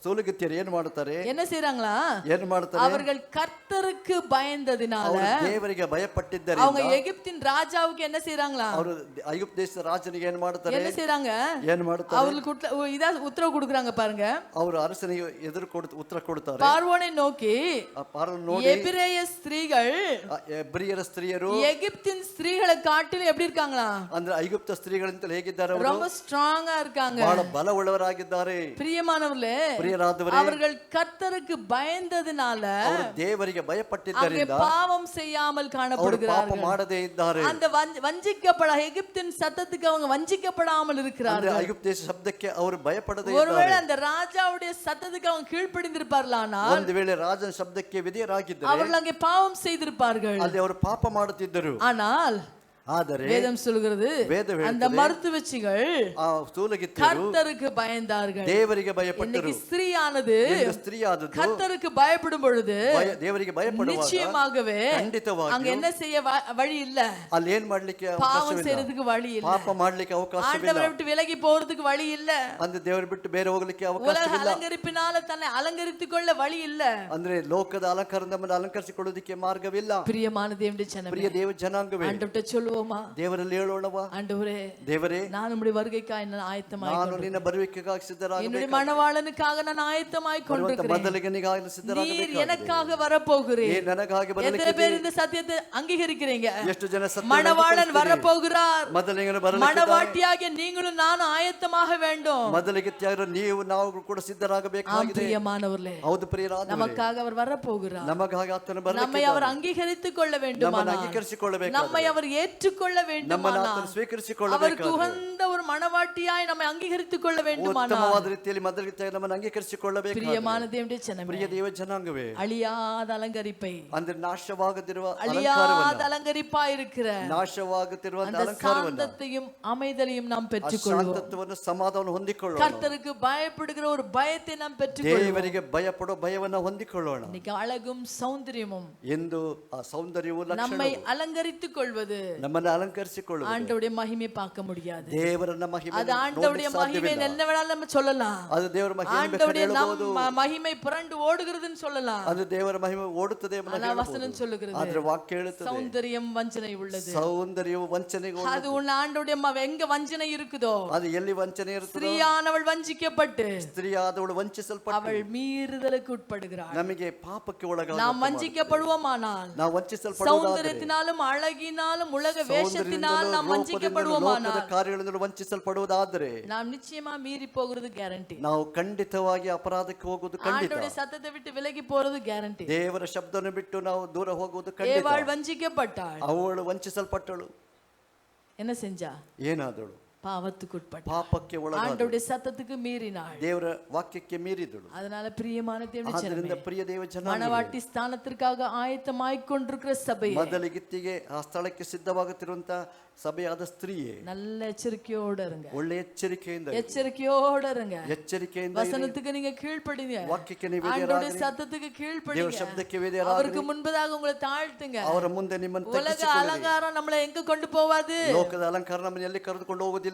ಸೂಲಗಿತ್ತಿಯರು ಏನು ಮಾಡುತ್ತಾರೆ? என்ன செய்றாங்களா? ಏನು ಮಾಡುತ್ತಾರೆ? அவர்கள் கர்த்தருக்கு பயந்ததினால ಅವರು ದೇವರಿಗೆ ಭಯಪಟ್ಟಿದ್ದರಿಂದ அவங்க எகிப்தின் ராஜாவுக்கு என்ன செய்றாங்களா? ಅವರು ಐಗುಪ್ತ ದೇಶದ ರಾಜನಿಗೆ ಏನು ಮಾಡುತ್ತಾರೆ? என்ன செய்றாங்க? ಏನು ಮಾಡುತ್ತಾರೆ? அவங்களுக்கு இதா உத்தரவு கொடுக்கறாங்க பாருங்க. ಅವರು ಅರಸನಿಗೆ ಉತ್ತರ ಕೊಡ್ತಾರೆ. பார்வோனை நோக்கி பார்வோன் ನೋಡಿ எபிரேய ஸ்திரீகள் ಎಬ್ರಿಯರ ಸ್ತ್ರೀಯರು எகிப்தின் ஸ்திரீகளை காட்டிலும் எப்படி இருக்காங்களா? ಅಂದ್ರೆ ಐಗುಪ್ತ ಸ್ತ್ರೀಗಳಿಂದಲೇ ಹೇಗಿದ್ದಾರೆ? ಅವರು ரொம்ப ஸ்ட்ராங்கா இருக்காங்க. ಬಹಳ ಬಲವುಳ್ಳವರಾಗಿದ್ದಾರೆ. பிரியமானவர்களே, ಪ್ರಿಯರಾದವರೇ, அவர்கள் கர்த்தருக்கு பயந்ததினால ಅವರು ದೇವರಿಗೆ ಭಯಪಟ್ಟಿದ್ದರಿಂದ பாவம் செய்யாமல் ಅವರು ಪಾಪ காணப்படுகிறார்கள். ಮಾಡದೇ ಇದ್ದಾರೆ. அந்த வஞ்சிக்கப்பட எகிப்தின் சத்தத்துக்கு அவங்க வஞ்சிக்கப்படாமல் ಅಂದ್ರೆ இருக்கிறார்கள். ಐಗುಪ್ತ ದೇಶ ಶಬ್ದಕ್ಕೆ ಅವರು ಭಯಪಡದೇ ஒருவேளை ಇದ್ದಾರೆ. அந்த ராஜாவுடைய சத்தத்துக்கு அவங்க கீழ்ப்படிந்திருப்பார்களானால் ಒಂದು ವೇಳೆ ರಾಜನ ಶಬ್ದಕ್ಕೆ ವಿಧೇಯರಾಗಿದ್ದರೆ அவர்கள் அங்கே பாவம் செய்திருப்பார்கள். ಅಲ್ಲಿ ಅವರು ಪಾಪ ಮಾಡುತ್ತಿದ್ದರು. ஆனால் ಆದರೆ வேதம் சொல்கிறது அந்த மருத்துவச்சிகள் கர்த்தருக்கு பயந்தார்கள். ದೇವರಿಗೆ ಭಯಪಟ್ಟರು. இன்னைக்கு ஸ்திரீயானது ಸ್ತ್ರೀಯಾದದ್ದು கர்த்தருக்கு பயப்படும் பொழுது ದೇವರಿಗೆ ಭಯಪಡುವಾಗ நிச்சயமாகவே ಖಂಡಿತವಾಗಿ அங்க என்ன செய்ய வழி இல்ல. ಅಲ್ಲಿ ಏನ್ ಮಾಡ್ಲಿಕ್ಕೆ பாவம் செய்யறதுக்கு வழி இல்ல. ಪಾಪ ಮಾಡ್ಲಿಕ್ಕೆ ಅವಕಾಶವಿಲ್ಲ. ஆண்டவரை விட்டு விலகி போறதுக்கு வழி இல்ல. ಅಂದ್ರೆ ದೇವರ ಬಿಟ್ಟು ಬೇರೆ ಹೋಗ್ಲಿಕ್ಕೆ உலக ಅವಕಾಶವಿಲ್ಲ. அலங்கரிப்பினால தன்னை அலங்கரித்துக் கொள்ள வழி இல்ல. ಅಂದ್ರೆ ಲೋಕದ ಅಲಂಕಾರ ನಮ್ಮನ್ನು ಅಲಂಕರಿಸಿಕೊಳ್ಳೋದಕ್ಕೆ ಮಾರ್ಗವಿಲ್ಲ. பிரியமான தேவனுடைய ஜனமே, ಪ್ರಿಯ ದೇವ ಜನಾಂಗವೇ, ஆண்டவர்ட்ட சொல்லுவோமா? ದೇವರಲ್ಲಿ ಹೇಳೋಣವಾ? ஆண்டவரே, ದೇವರೇ, நான் உம்முடைய வருகைக்காய் நான் ஆயத்தமாய் ನಾನು ನಿನ್ನ ಬರುವಿಕೆಗಾಗಿ ಸಿದ್ಧರಾಗಬೇಕು. என்னுடைய மணவாளனுக்காக நான் ஆயத்தமாய் கொண்டிருக்கிறேன். ಮೊದಲಿಗನಿಗಾಗಿ நீர் ಸಿದ್ಧರಾಗಬೇಕು. எனக்காக வரப்போகிறீர். ನನಗಾಗಿ எத்தனை ಬರಲಿಕ್ಕೆ பேர் இந்த சத்தியத்தை அங்கீகரிக்கிறீங்க? ಎಷ್ಟು ಜನ மணவாளன் வரப்போகிறார். ಮೊದಲಿಗನು ಬರಲಿಕ್ಕೆ மணவாட்டியாகிய நீங்களும் நானும் ஆயத்தமாக வேண்டும். ಮೊದಲಿಗೆ ನೀವು ನಾವು ಕೂಡ ಸಿದ್ಧರಾಗಬೇಕಾಗಿದೆ. பிரியமானவர்களே, ಹೌದು ಪ್ರಿಯರಾದವರೇ, நமக்காக அவர் வரப்போகிறார். ನಮಗಾಗಿ ಆತನು நம்மை ಬರಲಿಕ್ಕೆ அவர் அங்கீகரித்துக் கொள்ள ನಮ್ಮನ್ನು வேண்டுமானால், ಅಂಗೀಕರಿಸಿಕೊಳ್ಳಬೇಕು. நம்மை அவர் ஏற்றுக்கொள்ள ನಮ್ಮನ್ನು வேண்டுமானால், ಆತನು அவருக்கு ಸ್ವೀಕರಿಸಿಕೊಳ್ಳಬೇಕು. உகந்த ஒரு மணவாட்டியாய் நம்மை அங்கீகரித்துக் கொள்ள வேண்டுமானால், ಉತ್ತಮವಾದ ರೀತಿಯಲ್ಲಿ ಮೊದಲಿಗೆ ನಮ್ಮನ್ನು ಅಂಗೀಕರಿಸಿಕೊಳ್ಳಬೇಕು. பிரியமான தேவனுடைய ஜனமே, ಪ್ರಿಯ ದೇವ ಜನಾಂಗವೇ, அழியாத அலங்கரிப்பை, ಅಂದ್ರೆ ನಾಶವಾಗದಿರುವ அழியாத ಅಲಂಕಾರವನ್ನ, அலங்கரிப்பா இருக்கிற ನಾಶವಾಗುತ್ತಿರುವ அந்த ಅಲಂಕಾರವನ್ನ, சாந்தத்தையும் அமைதலையும் நாம் பெற்றுக்கொள்வோம். ಶಾಂತತ್ವವನ್ನು ಸಮಾಧಾನವನ್ನು ಹೊಂದಿಕೊಳ್ಳೋಣ. கர்த்தருக்கு பயப்படுகிற ஒரு பயத்தை நாம் பெற்றுக்கொள்வோம். ದೇವರಿಗೆ ಭಯಪಡೋ ಭಯವನ್ನ ಹೊಂದಿಕೊಳ್ಳೋಣ. இன்னைக்கு அழகும் சௌந்தரியமும் ಎಂದು ಆ ಸೌಂದರ್ಯವು நம்மை ಲಕ್ಷಣವು அலங்கரித்துக் கொள்வது ನಮ್ಮನ್ನು ಅಲಂಕರಿಸಿಕೊಳ್ಳುವುದು ஆண்டவருடைய மகிமை பார்க்க முடியாது. ದೇವರನ್ನ ಮಹಿಮೆ அது ஆண்டவருடைய மகிமை என்ன வேணாலும் நம்ம சொல்லலாம். ಅದು ದೇವರ ಮಹಿಮೆ ஆண்டவருடைய ಹೇಳಬಹುದು. மகிமை புரண்டு ஓடுகிறதுன்னு சொல்லலாம். ಅದು ದೇವರ ಮಹಿಮೆ ಓಡುತ್ತದೆ ಎಂಬ ஆனா வசனம் சொல்லுகிறது, ಆದ್ರೆ ವಾಕ್ಯ ಹೇಳುತ್ತದೆ சௌந்தரியம் வஞ்சனை உள்ளது. ಸೌಂದರ್ಯವು ವಂಚನೆಗೆ அது உன் ஆண்டவருடைய எங்க வஞ்சனை இருக்குதோ, ಅದು ಎಲ್ಲಿ ವಂಚನೆ ಇರುತ್ತದೋ, ஸ்திரீயானவள் வஞ்சிக்கப்பட்டு ಸ್ತ್ರೀಯಾದವಳು ವಂಚಿಸಲ್ಪಟ್ಟು அவள் மீறுதலுக்கு உட்படுகிறாள். ನಮಗೆ ಪಾಪಕ್ಕೆ ಒಳಗಾಗ நாம் வஞ்சிக்கப்படுவோமானால், ನಾವು ವಂಚಿಸಲ್ಪಡುವುದಾದರೆ, சௌந்தரியத்தினாலும் அழகினாலும் உலக வேஷத்தினால் நாம் ಲೋಕದ வஞ்சிக்கப்படுவோமானால், ಕಾರ್ಯಗಳಿಂದ ವಂಚಿಸಲ್ಪಡುವುದಾದರೆ நாம் நிச்சயமா மீறி போகிறது ಗ್ಯಾರಂಟಿ. ನಾವು ಖಂಡಿತವಾಗಿ ಅಪರಾಧಕ್ಕೆ ಹೋಗುವುದು ಖಂಡಿತ. ஆண்டவருடைய சத்தத்தை விட்டு விலகி போறது ಗ್ಯಾರಂಟಿ. ದೇವರ ಶಬ್ದವನ್ನು ಬಿಟ್ಟು ನಾವು ದೂರ ಹೋಗುವುದು ಖಂಡಿತ. ஏவாள் வஞ்சிக்கப்பட்டாள். ಅವಳು ವಂಚಿಸಲ್ಪಟ್ಟಳು. என்ன செஞ்சா? ಏನಾದಳು? பாவத்துக்கு உட்பட்டாள். ಪಾಪಕ್ಕೆ ಒಳಗಾದಳು. ஆண்டவருடைய சத்தத்துக்கு மீறினாள். ದೇವರ ವಾಕ್ಯಕ್ಕೆ ಮೀರಿದಳು. அதனால பிரியமான தேவனுடைய ಆದ್ದರಿಂದ ஜனமே, ಪ್ರಿಯ ದೇವ ಜನಾಂಗವೇ, மணவாட்டி ஸ்தானத்திற்காக ஆயத்தமாய் கொண்டிருக்கிற சபையே, ಮೊದಲಿಗಿತ್ತಿಗೆ ಆ ಸ್ಥಳಕ್ಕೆ ಸಿದ್ಧವಾಗುತ್ತಿರುವಂತ ಸಭೆಯಾದ ಸ್ತ್ರೀಯೇ, நல்ல எச்சரிக்கையோட இருங்க. ಒಳ್ಳೆ ಎಚ್ಚರಿಕೆಯಿಂದ எச்சரிக்கையோட இருங்க. ಎಚ್ಚರಿಕೆಯಿಂದ வசனத்துக்கு நீங்க கீழ்ப்படிங்க. ವಾಕ್ಯಕ್ಕೆ ನೀವು ஆண்டவருடைய ವಿಧೇಯರಾಗಿರಿ. சத்தத்துக்கு ದೇವರ கீழ்ப்படிங்க. ಶಬ್ದಕ್ಕೆ ವಿಧೇಯರಾಗಿರಿ. அவருக்கு முன்பதாக உங்களை தாழ்த்துங்க. ಅವರ ಮುಂದೆ ನಿಮ್ಮನ್ನು உலக ತಗ್ಗಿಸಿಕೊಳ್ಳಿರಿ. அலங்காரம் நம்மளை எங்க கொண்டு போவாது? ಲೋಕದ ಅಲಂಕಾರ ನಮ್ಮನ್ನು ಎಲ್ಲಿ ಕರೆದುಕೊಂಡು ಹೋಗುವುದಿಲ್ಲ,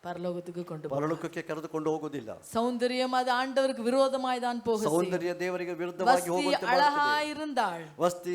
பரலோகத்துக்கு கொண்டு போகும். ಪರಲೋಕಕ್ಕೆ ಕರೆದುಕೊಂಡು ಹೋಗುವುದಿಲ್ಲ. சௌந்தரியம் அது ஆண்டவருக்கு விரோதமாய் தான் போகும். ಸೌಂದರ್ಯ ದೇವರಿಗೆ ವಿರುದ್ಧವಾಗಿ வஸ்தி ಹೋಗುವಂತೆ அழகாய் இருந்தாள். ವಸ್ತಿ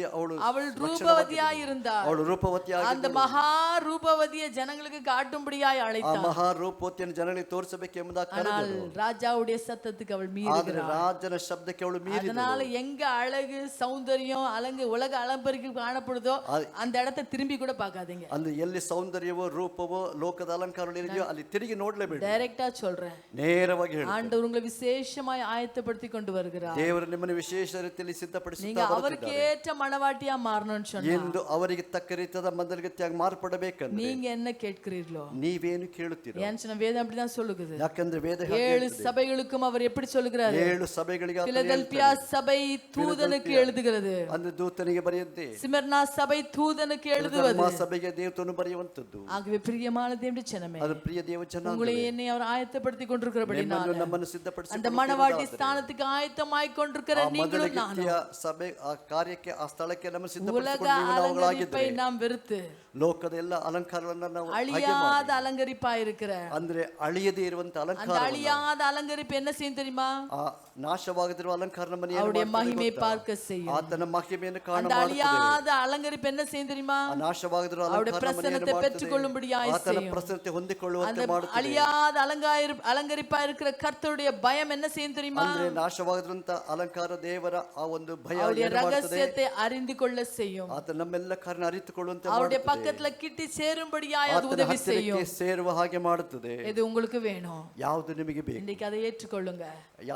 அவள் ரூபவதியாய் இருந்தாள். ಅವಳು ರೂಪವತಿಯಾಗಿ அந்த மகா ரூபவதிய ஜனங்களுக்கு காட்டும்படியாய் ಆ அழைத்தாள். ಮಹಾ ರೂಪವತಿಯನ್ನು ಜನಗಳಿಗೆ ತೋರಿಸಬೇಕೆಂಬುದಾಗಿ ஆனால் ಕರೆದಳು. ராஜாவுடைய சத்தத்துக்கு அவள் ಆದ್ರೆ மீறுகிறாள். ರಾಜನ ಶಬ್ದಕ್ಕೆ ಅವಳು ಮೀರಿದಳು. அதனால எங்க அழகு சௌந்தரியம் உலக அலம்பரிக்கு காணப்படுதோ அந்த இடத்தை திரும்பி கூட பார்க்காதீங்க. ಅಂದ್ರೆ ಎಲ್ಲಿ ಸೌಂದರ್ಯವೋ ರೂಪವೋ ಲೋಕದ ಅಲಂಕಾರಗಳು ಇದೆಯೋ ಅಲ್ಲಿ ತಿರುಗಿ ನೋಡ್ಲೇಬೇಡಿ. டைரக்டா சொல்றேன். ನೇರವಾಗಿ ಹೇಳಿ, ஆண்டவர் உங்களை விசேஷமாய் ஆயத்தப்படுத்தி கொண்டு வருகிறார். ದೇವರು ನಿಮ್ಮನ್ನು ವಿಶೇಷ ರೀತಿಯಲ್ಲಿ நீங்க ಸಿದ್ಧಪಡಿಸುತ್ತಾ அவருக்கு ಬರುತ್ತಿದ್ದಾರೆ. ஏற்ற மணவாட்டியா மாறணும்னு சொன்னா ಎಂದು ಅವರಿಗೆ ತಕ್ಕ ರೀತಿಯಾದ ಮಂದಲಗತಿಯಾಗಿ ಮಾರ್ಪಡಬೇಕಂದ್ರೆ நீங்க என்ன கேட்கிறீர்களோ, ನೀವೇನು ಕೇಳುತ್ತೀರೋ. ஏன்னு சொன்னா வேதம் அப்படிதான் சொல்லுகிறது. ಯಾಕಂದ್ರೆ ವೇದ ಹಾಗೆ 7 ಹೇಳ್ತದೆ. சபைகளுக்கும் அவர் எப்படி சொல்லுகிறார்? 7 ಸಭೆಗಳಿಗೆ ಆತನು பிலதெல்பியா ಹೇಳ್ತಾನೆ. சபை தூதனுக்கு எழுதுகிறது, ಅಂದ್ರೆ ದೂತನಿಗೆ ಬರೆಯಂತೆ, சிமர்னா சபை தூதனுக்கு எழுதுவது. ಸಭೆಗೆ ದೇವತನು ಬರೆಯುವಂತದ್ದು. ஆகவே பிரியமான தேவனுடைய ஜனமே, ಅದು ಪ್ರಿಯ ದೇವ ಜನ, உங்களை என்னை அவர் ஆயத்தப்படுத்தி கொண்டிருக்கிறபடினால ನಮ್ಮನ್ನು ಸಿದ್ಧಪಡಿಸಿ அந்த மணவாட்டி ஸ்தானத்துக்கு ஆயத்தமாய் கொண்டிருக்கிற நீங்களும் நானும் ಸಭೆ ಆ ಕಾರ್ಯಕ್ಕೆ ಆ ಸ್ಥಳಕ್ಕೆ ನಮ್ಮ உலக ಸಿದ್ಧಪಡಿಸಿಕೊಳ್ಳಲಾಗಿದ್ದರೆ அலங்கரிப்பை நாம் வெறுத்து ಲೋಕದ ಎಲ್ಲ ಅಲಂಕಾರಗಳನ್ನ ನಾವು அழியாத அலங்கரிப்பா இருக்கிற ಅಂದ್ರೆ ಅಳಿಯದೇ ಇರುವಂತ அந்த ಅಲಂಕಾರ, அழியாத அலங்கரிப்பு என்ன செய்யும் தெரியுமா? ಆ ನಾಶವಾಗದಿರುವ ಅಲಂಕಾರ ನಮ್ಮನ್ನು ಏನು அவருடைய ಮಾಡ್ತದೆ மகிமை ಗೊತ್ತಾ? பார்க்க செய்யும். ಆತನ ಮಹಿಮೆಯನ್ನು ಕಾಣ அந்த ಮಾಡುತ್ತದೆ. அழியாத அலங்கரிப்பு என்ன செய்யும் தெரியுமா? ಆ ನಾಶವಾಗದಿರುವ அவருடைய ಅಲಂಕಾರ ನಮ್ಮನ್ನು ಏನು பிரசன்னத்தை ಮಾಡ್ತದೆ? பெற்றுக்கொள்ளும்படியாய் ಆತನ செய்யும். ಪ್ರಸನ್ನತೆ ಹೊಂದಿಕೊಳ್ಳುವಂತೆ அந்த ಮಾಡುತ್ತದೆ. அழியாத அலங்கரிப்பா இருக்கிற கர்த்தருடைய பயம் என்ன செய்யும் தெரியுமா? ಅಂದ್ರೆ ನಾಶವಾಗದಿರುವಂತ ಅಲಂಕಾರ ದೇವರ ಆ ಒಂದು ಭಯ அவருடைய ಏನು ಮಾಡ್ತದೆ? ரகசியத்தை அறிந்து கொள்ள செய்யும். ಆತ ನಮ್ಮೆಲ್ಲ ಕಾರ್ಯ ಅರಿತುಕೊಳ್ಳುವಂತೆ அவருடைய ಮಾಡುತ್ತದೆ. பக்கத்துல கிட்டி சேரும்படியாய் அது ಆತನ உதவி ಹತ್ತಿರಕ್ಕೆ செய்யும். ಸೇರುವ ಹಾಗೆ ಮಾಡುತ್ತದೆ. இது உங்களுக்கு வேணும், ಯಾವುದು ನಿಮಗೆ ಬೇಕು இன்னைக்கு அதை ஏற்றுக்கொள்ளுங்க,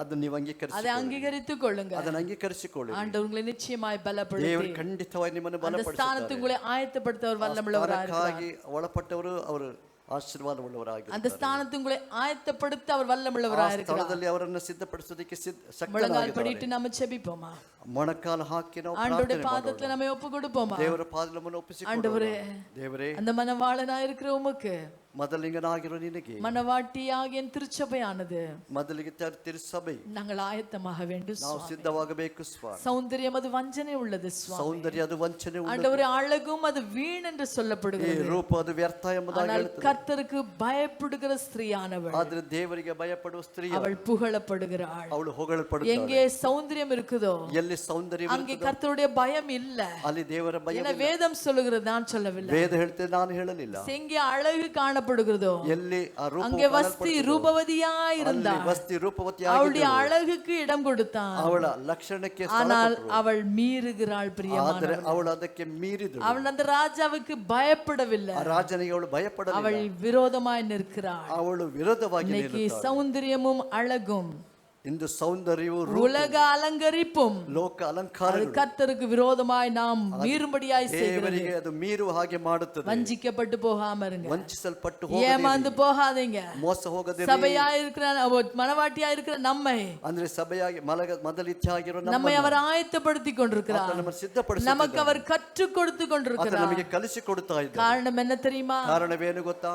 ಅದನ್ನು ನೀವು அதை ಅಂಗೀಕರಿಸಿ, அங்கீகரித்துக் கொள்ளுங்க. ಅದನ್ನು ಅಂಗೀಕರಿಸಿಕೊಳ್ಳಿ. ஆண்டவர் உங்களை நிச்சயமாய் ದೇವರು பலப்படுத்தி ಖಂಡಿತವಾಗಿ ನಿಮ್ಮನ್ನು அந்த ஸ்தானத்துக்கு ಬಲಪಡಿಸುತ್ತಾರೆ. உங்களை ஆயத்தப்படுத்தவர் வல்லமுள்ளவராக ಸ್ಥಾನಕ್ಕಾಗಿ ಒಳಪಟ್ಟವರು ಅವರು ಆಶೀರ್ವಾದವುಳ್ಳವರಾಗಿದ್ದಾರೆ. அந்த ஸ்தானத்துக்கு உங்களை ஆயத்தப்படுத்த அவர் வல்லமுள்ளவராக இருக்கிறார். ಸ್ಥಳದಲ್ಲಿ ಅವರನ್ನು ಸಿದ್ಧಪಡಿಸೋದಕ್ಕೆ முழங்கால் ಶಕ್ತನಾಗಿದ್ದಾರೆ. படிட்டு நம்ம செபிப்போமா? ಮೊಣಕಾಲು ಹಾಕಿ ನಾವು ஆண்டவருடைய ಪ್ರಾರ್ಥನೆ பாதத்துல ಮಾಡೋಣ. நம்ம ஒப்பு கொடுப்போமா? ದೇವರ ಪಾದದಲ್ಲಿ ನಮ್ಮನ್ನು ಒಪ್ಪಿಸಿಕೊಡೋಣ. ஆண்டவரே, ದೇವರೇ, அந்த மணவாளனா இருக்கிற உமக்கு ಮೊದಲಿಂಗನಾಗಿರೋ ನಿನಗೆ மணவாட்டியாகிய என் திருச்சபையானது ಮೊದಲಿಗೆ ತಿರುಸಭೆ நாங்கள் ஆயத்தமாக வேண்டும் ನಾವು சுவாமி. ಸಿದ್ಧವಾಗಬೇಕು ಸ್ವಾಮಿ. சௌந்தரியம் அது வஞ்சனை உள்ளது சுவாமி. ಸೌಂದರ್ಯ ಅದು ವಂಚನೆ ಉಳ್ಳದು. ஆண்டவரே, அழகும் அது வீண் என்று ಈ சொல்லப்படுகிறது. ರೂಪ ಅದು ವ್ಯರ್ಥ ಎಂಬುದಾಗಿ ஆனால் ಹೇಳುತ್ತದೆ. கர்த்தருக்கு பயப்படுகிற ஸ்திரீயானவள், ಆದ್ರೆ ದೇವರಿಗೆ ಭಯಪಡುವ ಸ್ತ್ರೀ அவள் புகழப்படுகிறாள். ಅವಳು ಹೊಗಳಲ್ಪಡುತ್ತಾಳೆ. எங்கே சௌந்தரியம் இருக்குதோ ಎಲ್ಲಿ ಸೌಂದರ್ಯ அங்கே கர்த்தருடைய பயம் இல்ல. ಅಲ್ಲಿ ದೇವರ ಭಯ. என வேதம் சொல்லுகிறது, நான் சொல்லவில்லை. ವೇದ ಹೇಳ್ತೇನೆ, ನಾನು ಹೇಳಲಿಲ್ಲ. எங்கே அழகு காணப்படுகிறதோ ಎಲ್ಲಿ ಆ ರೂಪ அங்கே வஸ்தி ரூபவதியாய் இருந்தாள். ವಸ್ತಿ ರೂಪವತಿ அவளுடைய அழகுக்கு இடம் கொடுத்தான். ಅವಳ ಲಕ್ಷಣಕ್ಕೆ ಸ್ಥಳ ஆனால் ಕೊಟ್ಟರು. அவள் மீறுகிறாள் ಆದರೆ பிரியமானவள். ಅವಳು ಅದಕ್ಕೆ ಮೀರಿದಳು. அவள் அந்த ராஜாவுக்கு பயப்படவில்லை, ಆ ರಾಜನಿಗೆ ಅವಳು அவள் ಭಯಪಡಲಿಲ್ಲ. விரோதமாய் நிற்கிறாள். ಅವಳು ವಿರೋಧವಾಗಿ இன்னைக்கு ನಿಲ್ಲುತ್ತಾಳೆ. சௌந்தரியமும் அழகும் ಇಂದು ಸೌಂದರ್ಯವು உலக அலங்கரிப்பும் ಲೋಕ ಅಲಂಕಾರ அது கர்த்தருக்கு விரோதமாய் நாம் மீறும்படியாய் செய்கிறது. ದೇವರಿಗೆ ಅದು ಮೀರುವ ಹಾಗೆ ಮಾಡುತ್ತದೆ. வஞ்சிக்கப்பட்டு போகாம இருங்க, ವಂಚಿಸಲ್ಪಟ್ಟು ஏமாந்து போகாதீங்க. ಮೋಸ ಹೋಗದೆ சபையா இருக்கிற மணவாட்டியா இருக்கிற நம்மை ಅಂದ್ರೆ ಸಭೆಯಾಗಿ ಮೊದಲಿಚ್ಛಾಗಿರೋ நம்மை அவர் ஆயத்தப்படுத்தி கொண்டிருக்கிறார். ನಮ್ಮನ್ನು ಸಿದ್ಧಪಡಿಸಿ நமக்கு அவர் கற்றுக் கொடுத்து கொண்டிருக்கிறார். ನಮಗೆ ಕಲಿಸಿ ಕೊಡ್ತಾ ಇದ್ದ காரணம் என்ன தெரியுமா? ಕಾರಣವೇನು ಗೊತ್ತಾ?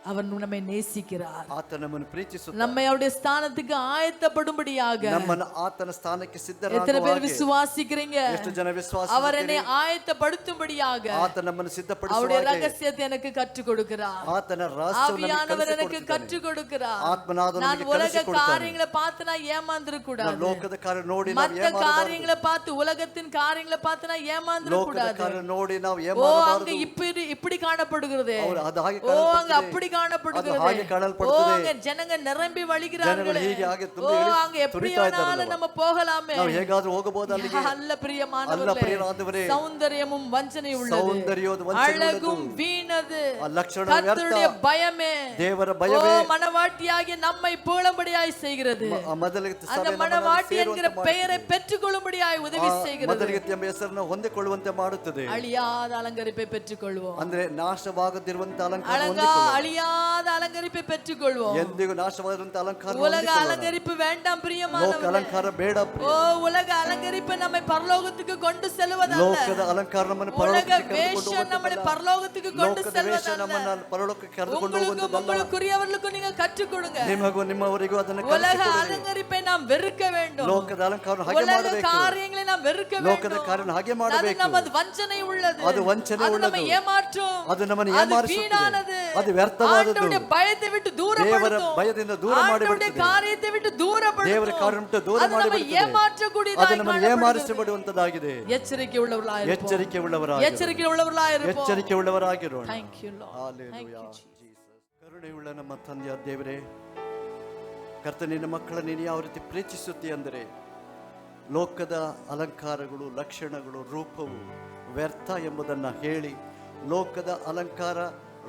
அவர் நம்மை நேசிக்கிறார். ಆತ ನಮ್ಮನ್ನು ಪ್ರೀತಿಸುತ್ತಾನೆ. நம்மை அவருடைய ஸ்தானத்துக்கு ஆயத்தப்படும்படியாக. ನಮ್ಮನ್ನು ಆತನ ಸ್ಥಾನಕ್ಕೆ எத்தனை பேர் ಸಿದ್ಧರಾಗುವ விசுவாசிக்கிறீங்க? ಎಷ್ಟು ಜನ ವಿಶ್ವಾಸ அவர் என்னை ஆயத்தப்படுத்தும்படியாக ಆತ ನಮ್ಮನ್ನು ಸಿದ್ಧಪಡಿಸುವ அவருடைய ಹಾಗೆ ரகசியத்தை எனக்கு கற்றுக் கொடுக்கிறார். ಆತನ ರಹಸ್ಯವನ್ನು ನಮಗೆ ஆவியானவர் எனக்கு ಕಲಿಸಿಕೊಡುತ್ತಾನೆ. கற்றுக் கொடுக்கிறார். ಆತ್ಮನಾದ நான் ನಮಗೆ உலக ಕಲಿಸಿಕೊಡುತ್ತಾನೆ. காரியங்களை பார்த்து நான் ஏமாந்துட ನಾವು கூடாது. ಲೋಕದ ಕಾರ್ಯ ನೋಡಿ ನಾವು மற்ற காரியங்களை பார்த்து உலகத்தின் காரியங்களை பார்த்து நான் ஏமாந்துட ಲೋಕದ கூடாது. ಕಾರ್ಯ ನೋಡಿ ನಾವು ஓ, ಏಮಾಡಬಾರದು. அங்க இப்படி காணப்படுகிறது. ಅವರು ಅದು ಹಾಗೆ ஓ, அங்க ಕಾಣಲ್ಪಡುತ್ತದೆ. அப்படி ಅದು காணப்படுகிறது. ಹಾಗೆ ஓ, ಕಾಣಲ್ಪಡುತ್ತದೆ. அங்க ஜனங்க நிரம்பி ಜನಗಳು வழிகிறார்களே. ಹೀಗೆ ಹಾಗೆ ஓ, ತುಂಬಿ அங்க எப்படி ತುರಿತಾ வேணாலும் ಇದ್ದಾರಲ್ವ? நம்ம போகலாமே. ನಾವು ಹೇಗಾದ್ರೂ ಹೋಗಬಹುದು ಅಲ್ಲಿಗೆ. அல்ல பிரியமானவர்களே, ಅಲ್ಲ ಪ್ರಿಯರಾದವರೇ, சௌந்தரியமும் வஞ்சனை உள்ளது, ಸೌಂದರ್ಯವು ವಂಚನೆ அழகும் உள்ளದು. வீணது, ಆ ಲಕ್ಷಣ கர்த்தருடைய ವ್ಯರ್ಥ. பயமே ದೇವರ ஓ ಭಯವೇ மணவாட்டியாகிய நம்மை புகழும்படியாய் செய்கிறது. ಮೊದಲಿಗೆ அந்த மணவாட்டி என்கிற பெயரை பெற்றுக்கொள்ளும்படியாய் உதவி செய்கிறது. ಮೊದಲಿಗೆ ಎಂಬ ಹೆಸರನ್ನು ಹೊಂದಿಕೊಳ್ಳುವಂತೆ ಮಾಡುತ್ತದೆ. அழியாத அலங்கரிப்பை பெற்றுக்கொள்வோம். ಅಂದ್ರೆ ನಾಶವಾಗದಿರುವಂತ ಅಲಂಕಾರ அழியாத அலங்கரிப்பை பெற்றுக்கொள்வோம். ಎಂದಿಗೂ ನಾಶವಾಗದಿರುವಂತ ಅಲಂಕಾರ உலக அலங்கரிப்பு வேண்டாம் ಲೋಕ பிரியமானவர்களே. ಅಲಂಕಾರ ಬೇಡ. ஓ, உலக அலங்கரிப்பு நம்மை பரலோகத்துக்கு கொண்டு செல்வதல்ல. ಲೋಕದ ಅಲಂಕಾರ ನಮ್ಮನ್ನು உலக ಪರಲೋಕಕ್ಕೆ ಕರೆದುಕೊಂಡು வேஷம் நம்மை ಹೋಗುವುದಲ್ಲ. பரலோகத்துக்கு கொண்டு ಲೋಕದ ವೇಷ செல்வதல்ல. ನಮ್ಮನ್ನು ಪರಲೋಕಕ್ಕೆ ಕರೆದುಕೊಂಡು உங்களுக்கும் ಹೋಗುವುದಲ್ಲ. உங்களுக்குரியவர்களுக்கும் நீங்க கற்றுக் கொடுங்க. ನಿಮಗೂ ನಿಮ್ಮವರಿಗೂ ಅದನ್ನು உலக ಕಲಿಸಿಕೊಡಿ. அலங்கரிப்பை நாம் வெறுக்க வேண்டும். ಲೋಕದ ಅಲಂಕಾರ ಹಾಗೆ உலக ಮಾಡಬೇಕು. காரியங்களை நாம் வெறுக்க ಲೋಕದ வேண்டும். ಕಾರ್ಯ ಹಾಗೆ அது ಮಾಡಬೇಕು. நமது வஞ்சனை உள்ளது. ಅದು ವಂಚನೆ அது உள்ளದು. நம்மை ஏமாற்றும். ಅದು ನಮ್ಮನ್ನು அது ಏಮಾರಿಸುತ್ತದೆ. வீಣானது. ಅದು ವ್ಯರ್ಥವಾದದ್ದು. ஆண்டவருடைய பயத்தை விட்டு ದೇವರ தூரப்படுத்தும். ಭಯದಿಂದ ದೂರ ஆண்டவருடைய ಮಾಡಿಬಿಡುತ್ತದೆ. காரியத்தை விட்டு தூரப்படுத்தும். ದೇವರ ಕಾರ್ಯ ಬಿಟ್ಟು ದೂರ அது நம்மை ಮಾಡಿಬಿಡುತ್ತದೆ. ஏமாற்றக்கூடியதாய் ಅದು ನಮ್ಮನ್ನು காணப்படுகிறது. ಏಮಾರಿಸಿಬಿಡುವಂತದ್ದಾಗಿದೆ. எச்சரிக்கை உள்ளவர்களாய் இருப்போம். ಎಚ್ಚರಿಕೆ ಉಳ್ಳವರಾಗಿರೋಣ. எச்சரிக்கை உள்ளவர்களாய் இருப்போம். ಎಚ್ಚರಿಕೆ ಉಳ್ಳವರಾಗಿರೋಣ. Thank you, Lord. Thank Hallelujah. you, Jesus. ಕರುಣೆಯುಳ್ಳ ನಮ್ಮ ತಂದೆಯ ದೇವರೇ, ಕರ್ತನಿನ ಮಕ್ಕಳ ನೀನು ಯಾವ ರೀತಿ ಪ್ರೀತಿಸುತ್ತಿ ಅಂದರೆ ಲೋಕದ ಅಲಂಕಾರಗಳು, ಲಕ್ಷಣಗಳು, ರೂಪವು ವ್ಯರ್ಥ ಎಂಬುದನ್ನು ಹೇಳಿ, ಲೋಕದ ಅಲಂಕಾರ,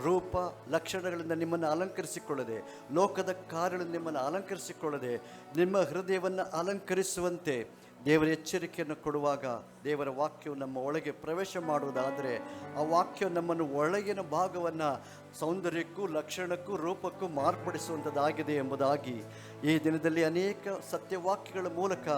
ರೂಪ ಲಕ್ಷಣಗಳಿಂದ ನಿಮ್ಮನ್ನು ಅಲಂಕರಿಸಿಕೊಳ್ಳದೆ, ಲೋಕದ ಕಾರ್ಯಗಳಿಂದ ನಿಮ್ಮನ್ನು ಅಲಂಕರಿಸಿಕೊಳ್ಳದೆ, ನಿಮ್ಮ ಹೃದಯವನ್ನು ಅಲಂಕರಿಸುವಂತೆ ದೇವರ ಎಚ್ಚರಿಕೆಯನ್ನು ಕೊಡುವಾಗ ದೇವರ ವಾಕ್ಯವು ನಮ್ಮ ಒಳಗೆ ಪ್ರವೇಶ ಮಾಡುವುದಾದರೆ ಆ ವಾಕ್ಯವು ನಮ್ಮನ್ನು ಒಳಗಿನ ಭಾಗವನ್ನು ಸೌಂದರ್ಯಕ್ಕೂ ಲಕ್ಷಣಕ್ಕೂ ರೂಪಕ್ಕೂ ಮಾರ್ಪಡಿಸುವಂಥದ್ದಾಗಿದೆ ಎಂಬುದಾಗಿ ಈ ದಿನದಲ್ಲಿ ಅನೇಕ ಸತ್ಯವಾಕ್ಯಗಳ ಮೂಲಕ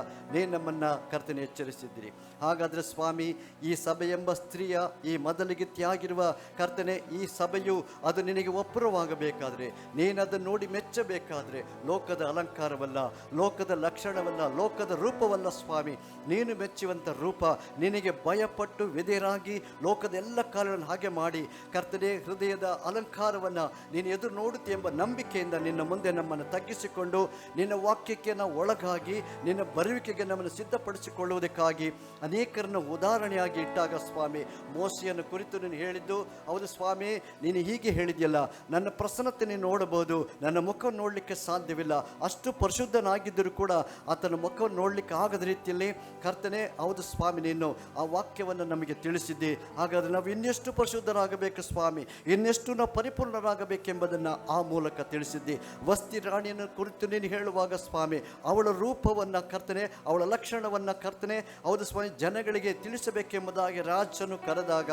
ನಮ್ಮನ್ನು ಕರ್ತನೆ ಎಚ್ಚರಿಸಿದ್ದೀರಿ. ಹಾಗಾದರೆ ಸ್ವಾಮಿ, ಈ ಸಭೆ ಎಂಬ ಸ್ತ್ರೀಯ ಈ ಮೊದಲಿಗಿತ್ತಿಯಾಗಿರುವ ಕರ್ತನೆ, ಈ ಸಭೆಯು ಅದು ನಿನಗೆ ಒಪ್ಪುರವಾಗಬೇಕಾದ್ರೆ, ನೀನದನ್ನು ನೋಡಿ ಮೆಚ್ಚಬೇಕಾದ್ರೆ ಲೋಕದ ಅಲಂಕಾರವಲ್ಲ, ಲೋಕದ ಲಕ್ಷಣವಲ್ಲ, ಲೋಕದ ರೂಪವಲ್ಲ ಸ್ವಾಮಿ, ನೀನು ಮೆಚ್ಚುವಂಥ ರೂಪ, ನಿನಗೆ ಭಯಪಟ್ಟು ವಿಧೇಯರಾಗಿ ಲೋಕದ ಎಲ್ಲ ಕಾರ್ಯಗಳನ್ನು ಹಾಗೆ ಮಾಡಿ ಕರ್ತನೆ ಹೃದಯದ ಅಲಂಕಾರವನ್ನು ನೀನು ಎದುರು ನೋಡುತ್ತೆ ಎಂಬ ನಂಬಿಕೆಯಿಂದ ನಿನ್ನ ಮುಂದೆ ನಮ್ಮನ್ನು ತಗ್ಗಿಸಿಕೊಂಡು ನಿನ್ನ ವಾಕ್ಯಕ್ಕೆ ನಾವು ಒಳಗಾಗಿ ನಿನ್ನ ಬರುವಿಕೆಗೆ ನಮ್ಮನ್ನು ಸಿದ್ಧಪಡಿಸಿಕೊಳ್ಳುವುದಕ್ಕಾಗಿ ಅನೇಕರನ್ನು ಉದಾಹರಣೆಯಾಗಿ ಇಟ್ಟಾಗ ಸ್ವಾಮಿ, ಮೋಶೆಯನ್ನು ಕುರಿತು ನೀನು ಹೇಳಿದ್ದು, ಹೌದು ಸ್ವಾಮಿ, ನೀನು ಹೀಗೆ ಹೇಳಿದೆಯಲ್ಲ, ನನ್ನ ಪ್ರಸನ್ನತೆ ನೀನು ನೋಡಬಹುದು, ನನ್ನ ಮುಖವನ್ನು ನೋಡಲಿಕ್ಕೆ ಸಾಧ್ಯವಿಲ್ಲ, ಅಷ್ಟು ಪರಿಶುದ್ಧನಾಗಿದ್ದರೂ ಕೂಡ ಆತನ ಮುಖವನ್ನು ನೋಡಲಿಕ್ಕೆ ಆಗದ ರೀತಿಯಲ್ಲಿ ಕರ್ತನೆ, ಹೌದು ಸ್ವಾಮಿ, ನೀನು ಆ ವಾಕ್ಯವನ್ನು ನಮಗೆ ತಿಳಿಸಿದ್ದಿ. ಹಾಗಾದರೆ ನಾವು ಇನ್ನೆಷ್ಟು ಪರಿಶುದ್ಧರಾಗಬೇಕು ಸ್ವಾಮಿ, ಇನ್ನೆಷ್ಟು ನಾವು ಪರಿಪೂರ್ಣರಾಗಬೇಕೆಂಬುದನ್ನು ಆ ಮೂಲಕ ತಿಳಿಸಿದ್ದಿ. ವಸ್ತಿ ರಾಣಿಯನ್ನು ಕುರಿತು ನೀನು ಹೇಳುವಾಗ ಸ್ವಾಮಿ, ಅವಳ ರೂಪವನ್ನು ಕರ್ತನೆ, ಅವಳ ಲಕ್ಷಣವನ್ನು ಕರ್ತನೆ, ಹೌದು ಸ್ವಾಮಿ, ಜನಗಳಿಗೆ ತಿಳಿಸಬೇಕೆಂಬುದಾಗಿ ರಾಜನು ಕರೆದಾಗ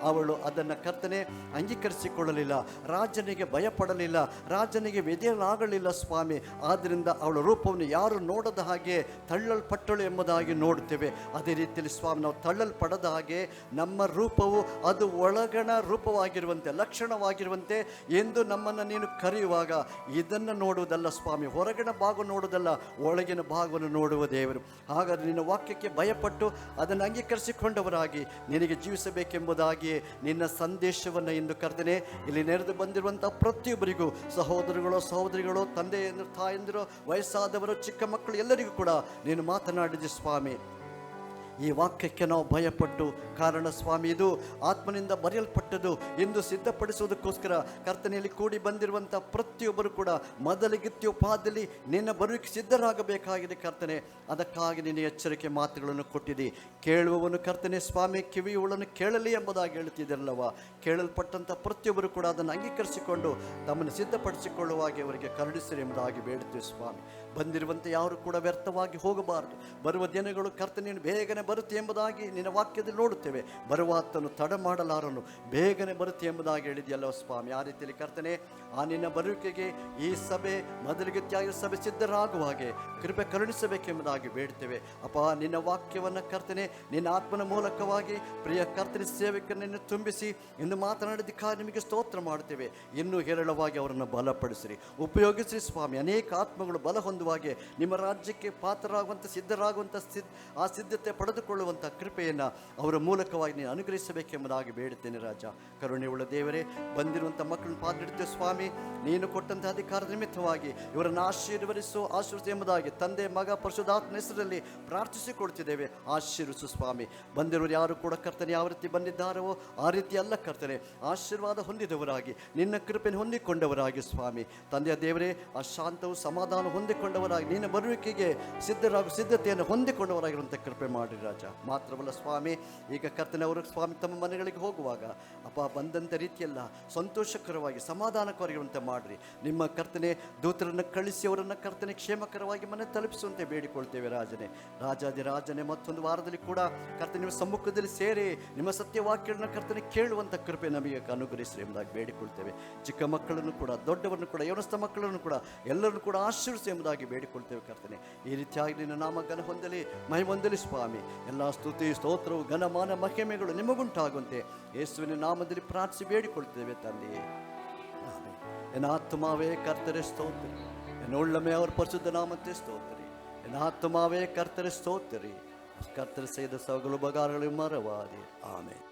ಅವಳು ಅದನ್ನು ಕರ್ತನೆ ಅಂಗೀಕರಿಸಿಕೊಳ್ಳಲಿಲ್ಲ, ರಾಜನಿಗೆ ಭಯಪಡಲಿಲ್ಲ, ರಾಜನಿಗೆ ವಿಧೇಯರಾಗಲಿಲ್ಲ ಸ್ವಾಮಿ. ಆದ್ದರಿಂದ ಅವಳ ರೂಪವನ್ನು ಯಾರು ನೋಡದ ಹಾಗೆ ತಳ್ಳಲ್ಪಟ್ಟಳು ಎಂಬುದಾಗಿ ನೋಡುತ್ತೇವೆ. ಅದೇ ರೀತಿಯಲ್ಲಿ ಸ್ವಾಮಿ, ನಾವು ತಳ್ಳಲ್ಪಡದ ಹಾಗೆ ನಮ್ಮ ರೂಪವು ಅದು ಒಳಗಣ ರೂಪವಾಗಿರುವಂತೆ, ಲಕ್ಷಣವಾಗಿರುವಂತೆ ಎಂದು ನಮ್ಮನ್ನು ನೀನು ಕರೆಯುವಾಗ ಇದನ್ನು ನೋಡುವುದಲ್ಲ ಸ್ವಾಮಿ, ಹೊರಗಿನ ಭಾಗ ನೋಡುವುದಲ್ಲ, ಒಳಗಿನ ಭಾಗವನ್ನು ನೋಡುವ ದೇವರು. ಹಾಗಾದರೆ ನಿನ್ನ ವಾಕ್ಯಕ್ಕೆ ಭಯಪಟ್ಟು ಅದನ್ನು ಅಂಗೀಕರಿಸಿಕೊಂಡವರಾಗಿ ನಿನಗೆ ಜೀವಿಸಬೇಕೆಂಬುದಾಗಿ ನಿನ್ನ ಸಂದೇಶವನ್ನು ಇಂದು ಕರ್ತನೆ ಇಲ್ಲಿ ನೆರೆದು ಬಂದಿರುವಂಥ ಪ್ರತಿಯೊಬ್ಬರಿಗೂ, ಸಹೋದರಗಳು, ಸಹೋದರಿಗಳು, ತಂದೆಯಂದರು, ತಾಯಂದಿರು, ವಯಸ್ಸಾದವರು, ಚಿಕ್ಕ ಮಕ್ಕಳು ಎಲ್ಲರಿಗೂ ಕೂಡ ನೀನು ಮಾತನಾಡಿದೆ ಸ್ವಾಮಿ. ಈ ವಾಕ್ಯಕ್ಕೆ ನಾವು ಭಯಪಟ್ಟು, ಕಾರಣ ಸ್ವಾಮಿ ಇದು ಆತ್ಮನಿಂದ ಬರೆಯಲ್ಪಟ್ಟದು ಎಂದು ಸಿದ್ಧಪಡಿಸುವುದಕ್ಕೋಸ್ಕರ ಕರ್ತನೆಯಲ್ಲಿ ಕೂಡಿ ಬಂದಿರುವಂಥ ಪ್ರತಿಯೊಬ್ಬರು ಕೂಡ ಮೊದಲಿಗಿತ್ಯೋಪಾದಲ್ಲಿ ನಿನ್ನ ಬರುವಿಕೆ ಸಿದ್ಧರಾಗಬೇಕಾಗಿದೆ ಕರ್ತನೆ. ಅದಕ್ಕಾಗಿ ನಿನ್ನ ಎಚ್ಚರಿಕೆ ಮಾತುಗಳನ್ನು ಕೊಟ್ಟಿದೆ. ಕೇಳುವವನು ಕರ್ತನೆ ಸ್ವಾಮಿ ಕಿವಿಯುಗಳನ್ನು ಕೇಳಲಿ ಎಂಬುದಾಗಿ ಹೇಳ್ತಿದ್ದಲ್ಲವ. ಕೇಳಲ್ಪಟ್ಟಂಥ ಪ್ರತಿಯೊಬ್ಬರು ಕೂಡ ಅದನ್ನು ಅಂಗೀಕರಿಸಿಕೊಂಡು ತಮ್ಮನ್ನು ಸಿದ್ಧಪಡಿಸಿಕೊಳ್ಳುವಾಗೆ ಅವರಿಗೆ ಕರುಣಿಸಿರಿ ಎಂಬುದಾಗಿ ಬೇಡುತ್ತೇವೆ ಸ್ವಾಮಿ. ಬಂದಿರುವಂತೆ ಯಾರು ಕೂಡ ವ್ಯರ್ಥವಾಗಿ ಹೋಗಬಾರದು. ಬರುವ ದಿನಗಳು ಕರ್ತನೆಯನ್ನು ಬೇಗನೆ ಬರುತ್ತೆ ಎಂಬುದಾಗಿ ನಿನ್ನ ವಾಕ್ಯದಲ್ಲಿ ನೋಡುತ್ತೇವೆ. ಬರುವಾತನು ತಡ ಮಾಡಲಾರನು, ಬೇಗನೆ ಬರುತ್ತೆ ಎಂಬುದಾಗಿ ಹೇಳಿದೆಯಲ್ಲವ ಸ್ವಾಮಿ. ಆ ರೀತಿಯಲ್ಲಿ ಕರ್ತನೆ, ಆ ನಿನ್ನ ಬರುವಿಕೆಗೆ ಈ ಸಭೆ ಮೊದಲಿಗಿತ್ತಿಯಾಗಿ ಸಭೆ ಸಿದ್ಧರಾಗುವ ಹಾಗೆ ಕೃಪೆ ಕರುಣಿಸಬೇಕೆಂಬುದಾಗಿ ಬೇಡ್ತೇವೆ ಅಪ್ಪ. ನಿನ್ನ ವಾಕ್ಯವನ್ನು ಕರ್ತನೆ ನಿನ್ನ ಆತ್ಮನ ಮೂಲಕವಾಗಿ ಪ್ರಿಯ ಕರ್ತನೆ ಸೇವಕರನ್ನು ತುಂಬಿಸಿ ಎಂದು ಮಾತನಾಡಿದ್ದಕ್ಕಾಗಿ ನಿಮಗೆ ಸ್ತೋತ್ರ ಮಾಡುತ್ತೇವೆ. ಇನ್ನೂ ಹೇರಳವಾಗಿ ಅವರನ್ನು ಬಲಪಡಿಸಿರಿ, ಉಪಯೋಗಿಸಿರಿ ಸ್ವಾಮಿ. ಅನೇಕ ಆತ್ಮಗಳು ಬಲ ಹೊಂದುವಾಗೆ ನಿಮ್ಮ ರಾಜ್ಯಕ್ಕೆ ಪಾತ್ರರಾಗುವಂಥ ಸಿದ್ಧರಾಗುವಂಥ ಆ ಸಿದ್ಧತೆ ಪಡೆದುಕೊಳ್ಳುವಂಥ ಕೃಪೆಯನ್ನು ಅವರ ಮೂಲಕವಾಗಿ ನೀನು ಅನುಗ್ರಹಿಸಬೇಕೆಂಬುದಾಗಿ ಬೇಡುತ್ತೇನೆ ರಾಜ. ಕರುಣೆಯುಳ್ಳ ದೇವರೇ, ಬಂದಿರುವಂಥ ಮಕ್ಕಳನ್ನು ಪಾದಿಡುತ್ತೇವೆ ಸ್ವಾಮಿ. ನೀನು ಕೊಟ್ಟಂಥ ಅಧಿಕಾರದ ನಿಮಿತ್ತವಾಗಿ ಇವರನ್ನು ಆಶೀರ್ವದಿಸು ಎಂಬುದಾಗಿ ತಂದೆ, ಮಗ, ಪರಿಶುದ್ಧಾತ್ಮನ ಹೆಸರಲ್ಲಿ ಪ್ರಾರ್ಥಿಸಿಕೊಡ್ತಿದ್ದೇವೆ. ಆಶೀರ್ವಿಸು ಸ್ವಾಮಿ. ಬಂದಿರೋರು ಯಾರು ಕೂಡ ಕರ್ತನೆ ಯಾವ ರೀತಿ ಬಂದಿದ್ದಾರೋ ಆ ರೀತಿ ಅಲ್ಲ ಕರ್ತನೆ, ಆಶೀರ್ವಾದ ಹೊಂದಿದವರಾಗಿ ನಿನ್ನ ಕೃಪೆಯನ್ನು ಹೊಂದಿಕೊಂಡವರಾಗಿ ಸ್ವಾಮಿ. ತಂದೆಯ ದೇವರೇ, ಆ ಶಾಂತವು ಸಮಾಧಾನ ಹೊಂದಿಕೊಂಡವರಾಗಿ ನಿನ್ನ ಬರುವಿಕೆಗೆ ಸಿದ್ಧತೆಯನ್ನು ಹೊಂದಿಕೊಂಡವರಾಗಿರುವಂಥ ಕೃಪೆ ಮಾಡಿ ರಾಜ. ಮಾತ್ರವಲ್ಲ ಸ್ವಾಮಿ, ಈಗ ಕರ್ತನೆ ಅವರು ಸ್ವಾಮಿ ತಮ್ಮ ಮನೆಗಳಿಗೆ ಹೋಗುವಾಗ ಅಪ್ಪ ಬಂದಂಥ ರೀತಿಯಲ್ಲ ಸಂತೋಷಕರವಾಗಿ ಸಮಾಧಾನಕರವಾಗಿರುವಂತೆ ಮಾಡಿರಿ. ನಿಮ್ಮ ಕರ್ತನೆ ದೂತರನ್ನು ಕಳಿಸಿ ಅವರನ್ನು ಕರ್ತನೆ ಕ್ಷೇಮಕರವಾಗಿ ಮನೆ ತಲುಪಿಸುವಂತೆ ಬೇಡಿಕೊಳ್ತೇವೆ ರಾಜನೇ. ರಾಜನೇ ಮತ್ತೊಂದು ವಾರದಲ್ಲಿ ಕೂಡ ಕರ್ತನೆ ನಿಮ್ಮ ಸಮ್ಮುಖದಲ್ಲಿ ಸೇರಿ ನಿಮ್ಮ ಸತ್ಯವಾಕ್ಯಗಳನ್ನ ಕರ್ತನೆ ಕೇಳುವಂಥ ಕೃಪೆ ನಮಗೆ ಅನುಗ್ರಹಿಸಿ ಎಂಬುದಾಗಿ ಬೇಡಿಕೊಳ್ತೇವೆ. ಚಿಕ್ಕ ಮಕ್ಕಳನ್ನು ಕೂಡ, ದೊಡ್ಡವರನ್ನು ಕೂಡ, ಯೌವನಸ್ಥ ಮಕ್ಕಳನ್ನು ಕೂಡ ಎಲ್ಲರನ್ನು ಕೂಡ ಆಶೀರ್ವಿಸಿ ಎಂಬುದಾಗಿ ಬೇಡಿಕೊಳ್ತೇವೆ ಕರ್ತನೆ. ಈ ರೀತಿಯಾಗಿ ನಿನ್ನ ನಾಮ ಘನ ಹೊಂದಲಿ, ಮಹಿಮೆ ಹೊಂದಲಿ ಸ್ವಾಮಿ. ಎಲ್ಲ ಸ್ತುತಿ, ಸ್ತೋತ್ರವು, ಘನಮಾನ, ಮಹಿಮೆಗಳು ನಿಮಗುಂಟಾಗುವಂತೆ ಯೇಸುವಿನ ನಾಮದಲ್ಲಿ ಪ್ರಾರ್ಥಿಸಿ ಬೇಡಿಕೊಳ್ತೇವೆ ತಂದೆಯೇ. என் ஆத்துமாவே கர்த்தரை ஸ்தோத்திரி, என் உள்ளமே அவர் பரிசுத்த நாமத்தை ஸ்தோத்திரி. என் ஆத்துமாவே கர்த்தரை ஸ்தோத்திரி, கர்த்தர் செய்த சகல உபகாரங்களையும் மறவாதே. ஆமென்.